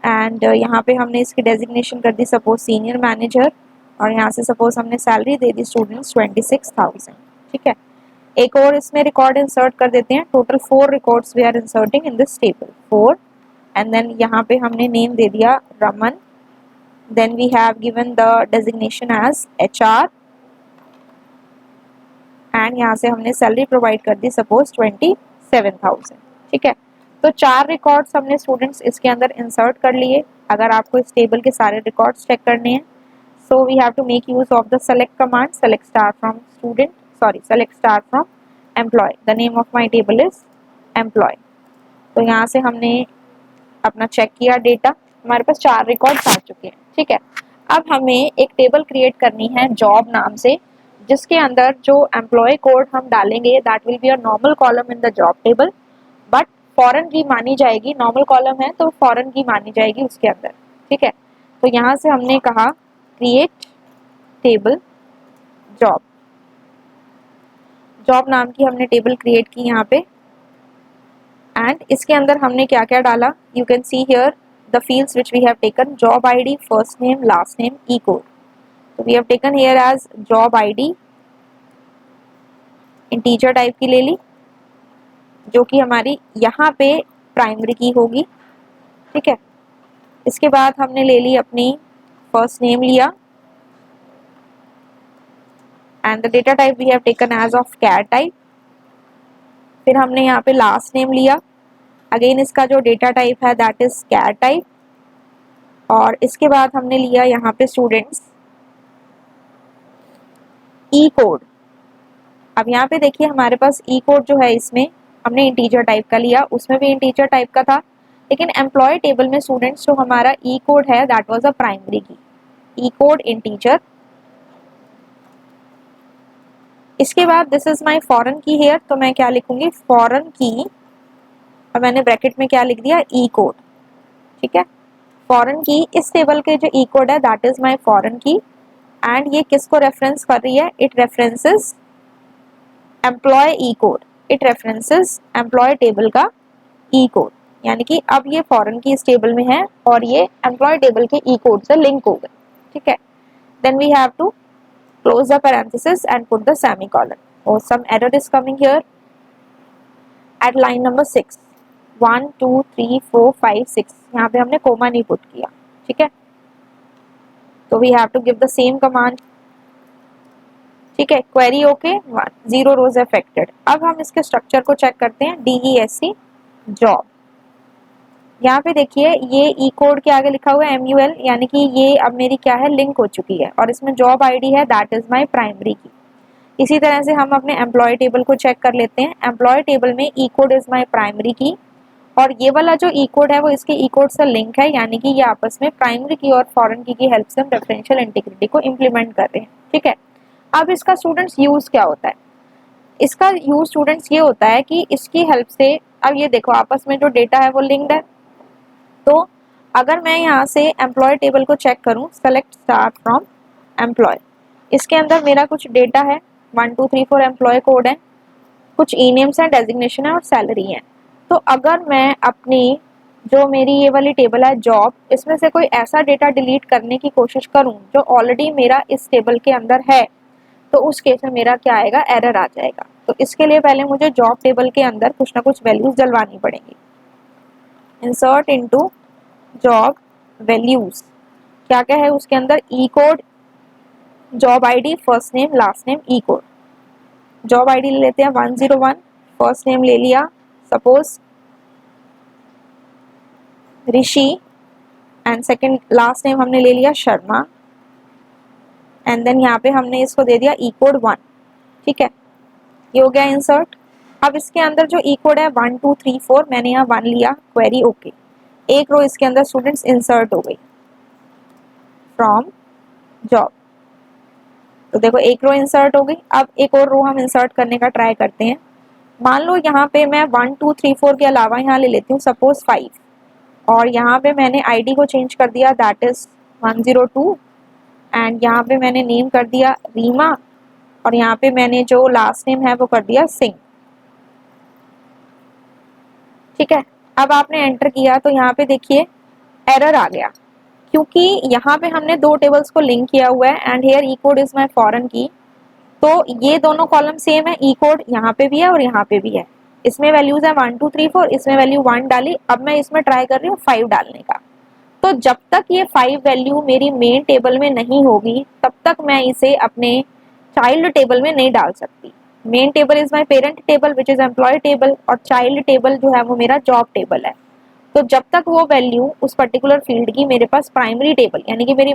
and यहाँ पे हमने इसकी डेजिग्नेशन कर दी सपोज सीनियर मैनेजर, और यहाँ से सपोज हमने सैलरी दे दी स्टूडेंट्स 26,000। ठीक है, एक और इसमें रिकॉर्ड इंसर्ट कर देते हैं। Total 4 records we are inserting in this table, 4 and then यहाँ पे हमने नेम दे दिया Raman, then we have given the designation as HR and यहाँ से हमने सैलरी प्रोवाइड कर दी सपोज 27,000। ठीक है, तो 4 रिकॉर्ड्स हमने स्टूडेंट्स इसके अंदर इंसर्ट कर लिए। अगर आपको इस टेबल के सारे रिकॉर्ड्स चेक करने हैं, so we have to make use of the select command, select star from student, sorry select star from employee. The name of my table is employee. तो यहाँ से हमने अपना चेक किया डेटा, हमारे पास 4 रिकॉर्ड्स आ चुके हैं। ठीक है, अब हमें एक टेबल क्रिएट करनी है जॉब नाम से, जिसके अंदर जो एम्प्लॉय कोड हम डालेंगे that will be a normal column in the job table, but foreign की मानी जाएगी, नॉर्मल कॉलम है तो फॉरेन की मानी जाएगी उसके अंदर। ठीक है, तो यहाँ से हमने कहा क्रिएट टेबल जॉब, जॉब नाम की हमने टेबल क्रिएट की यहाँ पे, एंड इसके अंदर हमने क्या क्या डाला, you can see here the fields which we have taken, job ID, first name, last name, E code. तो we have taken here as job ID, integer type की ले ली, जो कि हमारी यहाँ पे प्राइमरी की होगी। ठीक है, इसके बाद हमने ले ली अपनी फर्स्ट नेम लिया, and the data type we have taken as of char type. फिर हमने यहाँ पे लास्ट नेम लिया, अगेन इसका जो डेटा टाइप है दैट इज कैर टाइप, और इसके बाद हमने लिया यहाँ पे स्टूडेंट्स ई कोड। अब यहाँ पे देखिए हमारे पास ई कोड जो है इसमें हमने इंटीजर टाइप का लिया, उसमें भी इंटीजर टाइप का था, लेकिन एम्प्लॉय टेबल में स्टूडेंट्स जो हमारा ई कोड है दैट वाज अ प्राइमरी की, ई कोड इंटीजर। इसके बाद दिस इज माय फॉरेन की हेयर, तो मैं क्या लिखूंगी फॉरेन की, और मैंने ब्रैकेट में क्या लिख दिया ई कोड। ठीक है, फॉरेन की, इस टेबल के जो ई कोड है that is my foreign key, and ये किसको रेफरेंस कर रही है, it references employ E code, it references employ table का ई कोड, यानी कि अब ये फॉरेन की इस टेबल में है और ये एम्प्लॉय टेबल के ई कोड से लिंक हो गए। ठीक है, then we have to close the parenthesis and put the semicolon. Oh, some error is coming here at line number 6, 1 2 3 4 5 6, यहाँ पे हमने कोमा नहीं पुट किया। ठीक है, तो we have to give the same command। ठीक है, query ओके, 0 rows affected। अब हम इसके स्ट्रक्चर को चेक करते हैं, DESC जॉब। यहाँ पे देखिए ये ई कोड के आगे लिखा हुआ है MUL, यानी कि ये अब मेरी क्या है लिंक हो चुकी है, और इसमें जॉब आईडी है दैट इज माय प्राइमरी की। इसी तरह से हम अपने एम्प्लॉय टेबल को चेक कर लेते हैं, एम्प्लॉय टेबल में ई कोड इज माय प्राइमरी की, और ये वाला जो ई कोड है वो इसके ई कोड से लिंक है, यानी कि ये आपस में प्राइमरी की और फॉरेन की हेल्प से हम रेफरेंशियल इंटीग्रिटी को इम्प्लीमेंट कर रहे हैं। ठीक है, अब इसका स्टूडेंट्स यूज क्या होता है, इसका यूज स्टूडेंट्स ये होता है कि इसकी हेल्प से, अब ये देखो आपस में जो डेटा है वो लिंक्ड है, तो अगर मैं यहाँ से एम्प्लॉय टेबल को चेक करूँ, सेलेक्ट स्टार फ्रॉम एम्प्लॉय, इसके अंदर मेरा कुछ डेटा है, 1 2 3 4 एम्प्लॉय कोड है, कुछ ई नेम्स हैं, डेजिग्नेशन है और सैलरी है। तो अगर मैं अपनी जो मेरी ये वाली टेबल है जॉब, इसमें से कोई ऐसा डेटा डिलीट करने की कोशिश करूँ जो ऑलरेडी मेरा इस टेबल के अंदर है, तो उस केस में मेरा क्या आएगा, एरर आ जाएगा। तो इसके लिए पहले मुझे जॉब टेबल के अंदर कुछ ना कुछ वैल्यूज डलवानी पड़ेंगी। इंसर्ट इनटू जॉब वैल्यूज, क्या क्या है उसके अंदर, E code, job ID, first name, last name, E code. Job ID ले लेते हैं 101, फर्स्ट नेम ले लिया suppose Rishi, and second last name हमने ले लिया शर्मा, एंड देन यहाँ पे हमने इसको दे दिया ई कोड 1। ठीक है, ये हो गया इंसर्ट। अब इसके अंदर जो ई कोड है 1 2 3 4, मैंने यहाँ 1 लिया, क्वेरी ओके, एक रो इसके अंदर स्टूडेंट्स इंसर्ट हो गई फ्रॉम जॉब। तो देखो एक रो इंसर्ट हो गई। अब एक और रो हम इंसर्ट करने का ट्राई करते हैं। मान लो यहाँ पे मैं 1 2 3 4 के अलावा यहाँ ले लेती हूँ सपोज 5, और यहाँ पे मैंने आईडी को चेंज कर दिया दैट इज 102, एंड यहाँ पे मैंने नेम कर दिया रीमा, और यहाँ पे मैंने जो लास्ट नेम है वो कर दिया सिंह। ठीक है, अब आपने एंटर किया तो यहाँ पे देखिए एरर आ गया, क्योंकि यहाँ पे हमने दो टेबल्स को लिंक किया हुआ है, and here E code is my foreign key, तो ये दोनों कॉलम सेम है, ई कोड यहाँ पे भी है और यहाँ पे भी है, इसमें वैल्यूज है 1 2 3 4, इसमें वैल्यू 1 डाली, अब मैं इसमें ट्राई कर रही हूँ 5 डालने का। तो जब तक ये 5 वैल्यू मेरी मेन टेबल में नहीं होगी तब तक मैं इसे अपने चाइल्ड टेबल में नहीं डाल सकती। Main table is my parent table which is employ table, और चाइल्ड टेबल जो है वो मेरा जॉब टेबल है। तो जब तक वो वैल्यू उस पर्टिकुलर फील्ड की मेरे पास प्राइमरी टेबल यानी कि मेरी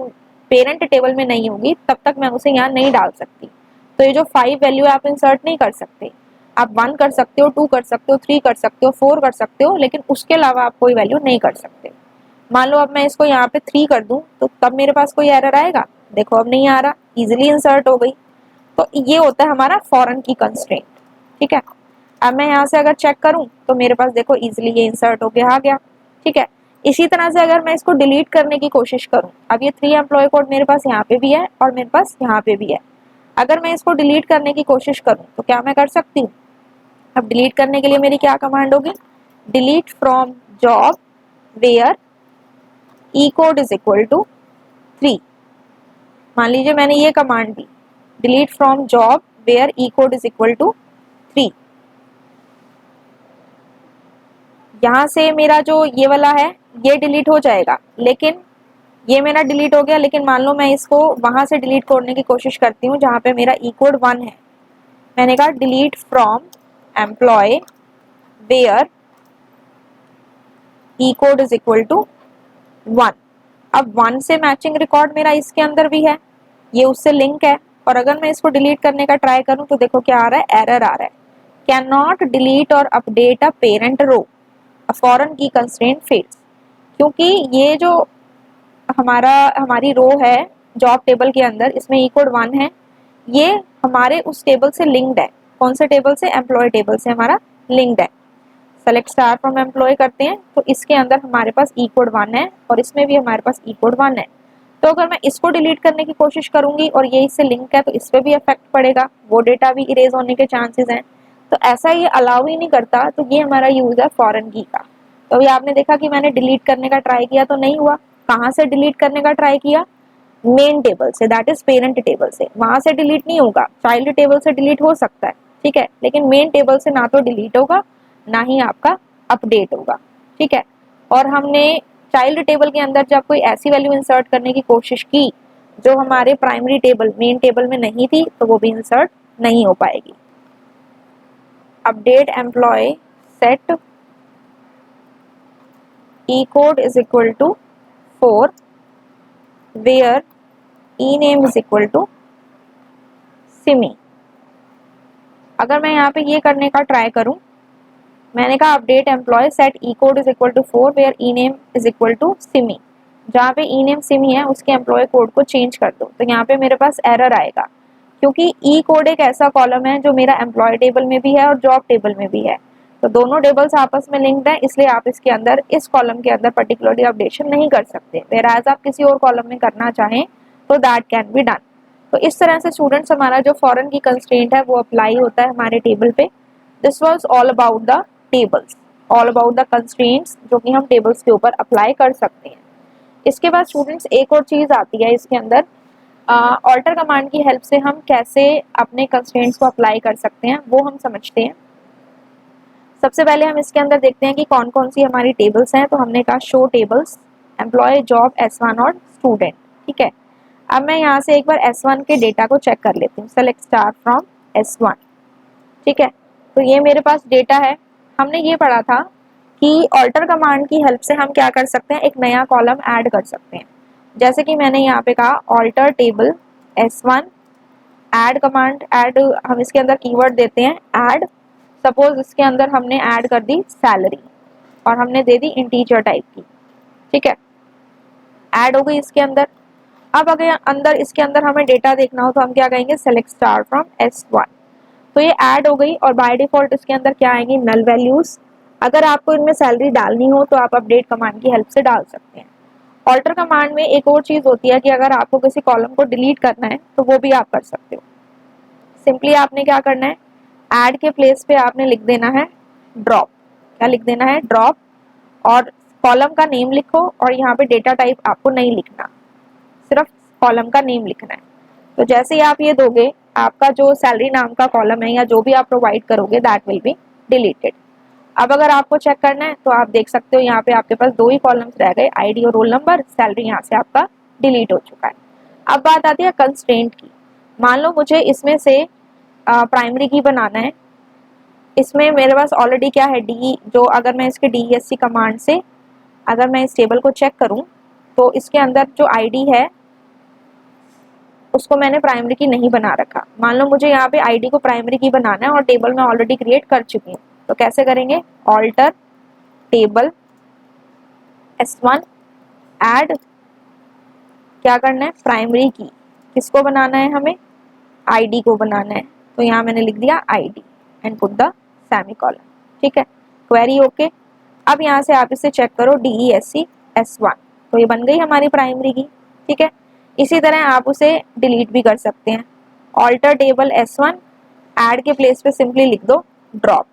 पेरेंट टेबल में नहीं होगी तब तक मैं उसे यहाँ नहीं डाल सकती। तो ये जो 5 वैल्यू आप इंसर्ट नहीं कर सकते, आप 1 कर सकते हो, 2 कर सकते हो, 3 कर सकते हो, 4 कर सकते हो, लेकिन उसके अलावा आप कोई वैल्यू नहीं कर सकते। मान लो अब मैं इसको यहाँ पे 3 कर दूं तो तब मेरे पास कोई एरर आएगा? देखो अब नहीं आ रहा, इजिली इंसर्ट हो गई। तो ये होता है हमारा फॉरेन की कंस्ट्रेंट। ठीक है, अब मैं यहाँ से अगर चेक करूं तो मेरे पास देखो इजिली ये इंसर्ट होके आ गया। ठीक है, इसी तरह से अगर मैं इसको डिलीट करने की कोशिश करूं, अब ये 3 एम्प्लॉय कोड मेरे पास यहाँ पे भी है और मेरे पास यहाँ पे भी है। अगर मैं इसको डिलीट करने की कोशिश करूं तो क्या मैं कर सकती हूँ? अब डिलीट करने के लिए मेरी क्या कमांड होगी? Delete from job where E code is equal to 3। मान लीजिए मैंने ये कमांड दी, delete from job where E code is equal to 3। यहाँ से मेरा जो ये वाला है ये डिलीट हो जाएगा, लेकिन ये मेरा डिलीट हो गया। लेकिन मान लो मैं इसको वहां से डिलीट करने की कोशिश करती हूँ जहां पे मेरा ई कोड 1 है। मैंने कहा delete from employ where E code is equal to 1। अब 1 से मैचिंग रिकॉर्ड मेरा इसके अंदर भी है, ये उससे लिंक है। और अगर मैं इसको डिलीट करने का ट्राई करूं तो देखो क्या आ रहा है, एरर आ रहा है, कैन नॉट डिलीट और update a parent row, a foreign key constraint fails. क्योंकि ये जो हमारी रो है जॉब टेबल के अंदर, इसमें ई कोड 1 है, ये हमारे उस टेबल से लिंक्ड है। कौन से टेबल से? एम्प्लॉय टेबल से हमारा लिंक्ड है। सेलेक्ट स्टार फ्रॉम एम्प्लॉय करते हैं तो इसके अंदर हमारे पास ई कोड 1 है और इसमें भी हमारे पास ई कोड 1 है। तो अगर मैं इसको डिलीट करने की कोशिश करूंगी और ये इससे लिंक है तो इस पर भी इफेक्ट पड़ेगा, वो डेटा भी इरेज होने के चांसेस हैं। तो ऐसा ये अलाउ ही नहीं करता। तो ये हमारा यूज है फॉरेन की का। तो अभी आपने देखा कि मैंने डिलीट करने का ट्राई किया तो नहीं हुआ। कहाँ से डिलीट करने का ट्राई किया? मेन टेबल से, दैट इज पेरेंट टेबल से। वहां से डिलीट नहीं होगा, चाइल्ड टेबल से डिलीट हो सकता है, ठीक है, लेकिन मेन टेबल से ना तो डिलीट होगा ना ही आपका अपडेट होगा। ठीक है, और हमने चाइल्ड टेबल के अंदर जब कोई ऐसी वैल्यू इंसर्ट करने की कोशिश की जो हमारे प्राइमरी टेबल मेन टेबल में नहीं थी तो वो भी इंसर्ट नहीं हो पाएगी। Update employ set E code is equal to 4 where E name is equal to Simi. अगर मैं यहाँ पे ये करने का ट्राई करूं, मैंने कहा update employ set E code is equal to 4 where E name is equal to Simi. जहाँ पे ई नेम सिमी है उसके एम्प्लॉय कोड को चेंज कर दो, तो यहाँ पे मेरे पास एरर आएगा क्योंकि ई कोड एक ऐसा कॉलम है जो मेरा एम्प्लॉय टेबल में भी है और जॉब टेबल में भी है। तो दोनों टेबल्स आपस में लिंक्ड है, इसलिए आप इसके अंदर इस कॉलम के अंदर पर्टिकुलरली अपडेशन नहीं कर सकते। वेराज आप किसी और कॉलम में करना चाहें तो दैट कैन बी डन। तो इस तरह से स्टूडेंट्स हमारा जो फॉरेन की कंस्ट्रेंट है वो अप्लाई होता है हमारे टेबल पे। This was all about the tables, all about the constraints जो कि हम टेबल्स के ऊपर अप्लाई कर सकते हैं। इसके बाद स्टूडेंट्स एक और चीज आती है इसके अंदर, ऑल्टर कमांड की हेल्प से हम कैसे अपने कंस्ट्रेंट्स को अप्लाई कर सकते हैं वो हम समझते हैं। सबसे पहले हम इसके अंदर देखते हैं कि कौन कौन सी हमारी टेबल्स हैं। तो हमने कहा show tables, employ, job, S1 और स्टूडेंट। ठीक है, अब मैं यहाँ से एक बार S1 के डेटा को चेक कर लेती हूँ। Select star from S1। ठीक है, तो ये मेरे पास डेटा है। हमने ये पढ़ा था कि ऑल्टर कमांड की हेल्प से हम क्या कर सकते हैं, एक नया कॉलम ऐड कर सकते हैं। जैसे कि मैंने यहाँ पे कहा alter table S1 add command, add हम इसके अंदर कीवर्ड देते हैं ऐड। सपोज इसके अंदर हमने ऐड कर दी सैलरी और हमने दे दी इंटीजर टाइप की। ठीक है, ऐड हो गई इसके अंदर। अब अगर अंदर इसके अंदर हमें डेटा देखना हो तो हम क्या कहेंगे, सेलेक्ट स्टार फ्रॉम S1। तो ये ऐड हो गई और बाय डिफॉल्ट इसके अंदर क्या आएंगी, नल वैल्यूज। अगर आपको इनमें सैलरी डालनी हो तो आप अपडेट कमांड की हेल्प से डाल सकते हैं। ऑल्टर कमांड में एक और चीज होती है कि अगर आपको किसी कॉलम को डिलीट करना है तो वो भी आप कर सकते हो। सिंपली आपने क्या करना है, ऐड के प्लेस पे आपने लिख देना है ड्रॉप। क्या लिख देना है, ड्रॉप, और कॉलम का नेम लिखो और यहाँ पे डेटा टाइप आपको नहीं लिखना, सिर्फ कॉलम का नेम लिखना है। तो जैसे ही आप ये दोगे आपका जो सैलरी नाम का कॉलम है या जो भी आप प्रोवाइड करोगे दैट विल बी डिलीटेड। अब अगर आपको चेक करना है तो आप देख सकते हो यहाँ पे आपके पास 2 ही कॉलम्स रह गए, आईडी और रोल नंबर, सैलरी यहाँ से आपका डिलीट हो चुका है। अब बात आती है कंस्ट्रेंट की। मान लो मुझे इसमें से प्राइमरी की बनाना है। इसमें मेरे पास ऑलरेडी क्या है, डी, जो अगर मैं इसके DESC कमांड से अगर मैं इस टेबल को चेक करूं तो इसके अंदर जो आईडी है उसको मैंने प्राइमरी की नहीं बना रखा। मान लो मुझे यहाँ पे आईडी को प्राइमरी की बनाना है और टेबल मैं ऑलरेडी क्रिएट कर चुकी हूँ, तो कैसे करेंगे, ऑल्टर टेबल S1 ऐड, क्या करना है, प्राइमरी की किसको बनाना है, हमें आईडी को बनाना है, तो यहाँ मैंने लिख दिया ID and put the semicolon. ठीक है, क्वेरी ओके। अब यहाँ से आप इसे चेक करो DESC S1, तो ये बन गई हमारी प्राइमरी की। ठीक है, इसी तरह आप उसे डिलीट भी कर सकते हैं। ऑल्टर टेबल S1 ऐड के प्लेस पे सिंपली लिख दो ड्रॉप।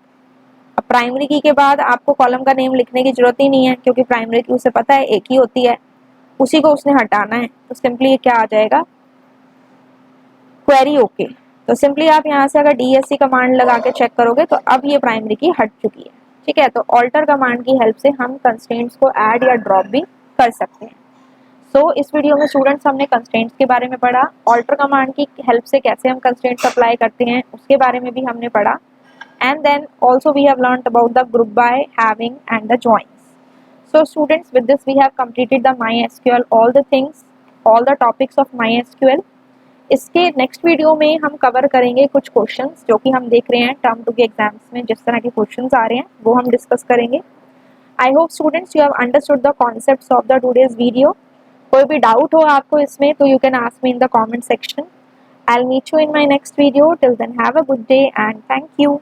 अब प्राइमरी की के बाद आपको कॉलम का नेम लिखने की जरूरत ही नहीं है, क्योंकि प्राइमरी की उसे पता है एक ही होती है, उसी को उसने हटाना है, तो सिंपली क्या आ जाएगा, क्वेरी ओके। तो सिंपली आप यहाँ से अगर DESC कमांड लगा के चेक करोगे तो अब ये प्राइमरी की हट चुकी है। ठीक है, तो ऑल्टर कमांड की हेल्प से हम कंस्ट्रेंट्स को ऐड या ड्रॉप भी कर सकते हैं। सो इस वीडियो में स्टूडेंट्स हमने कंस्ट्रेंट्स के बारे में पढ़ा, ऑल्टर कमांड की हेल्प से कैसे हम कंस्ट्रेंट्स अप्लाई करते हैं उसके बारे में भी हमने पढ़ा, and then also we have learned about the group by, having and the joins. So students, with this we have completed the MySQL all the things, all the topics of MySQL। इसके next video में हम cover करेंगे कुछ questions जो कि हम देख रहे हैं टर्म 2 के एग्जाम्स में जिस तरह के क्वेश्चंस आ रहे हैं वो हम डिस्कस करेंगे। I hope students you have understood the concepts of the today's video. कोई भी डाउट हो आपको इसमें तो you can ask me in the comment section. I will meet you in my next video. Till then have a good day and thank you.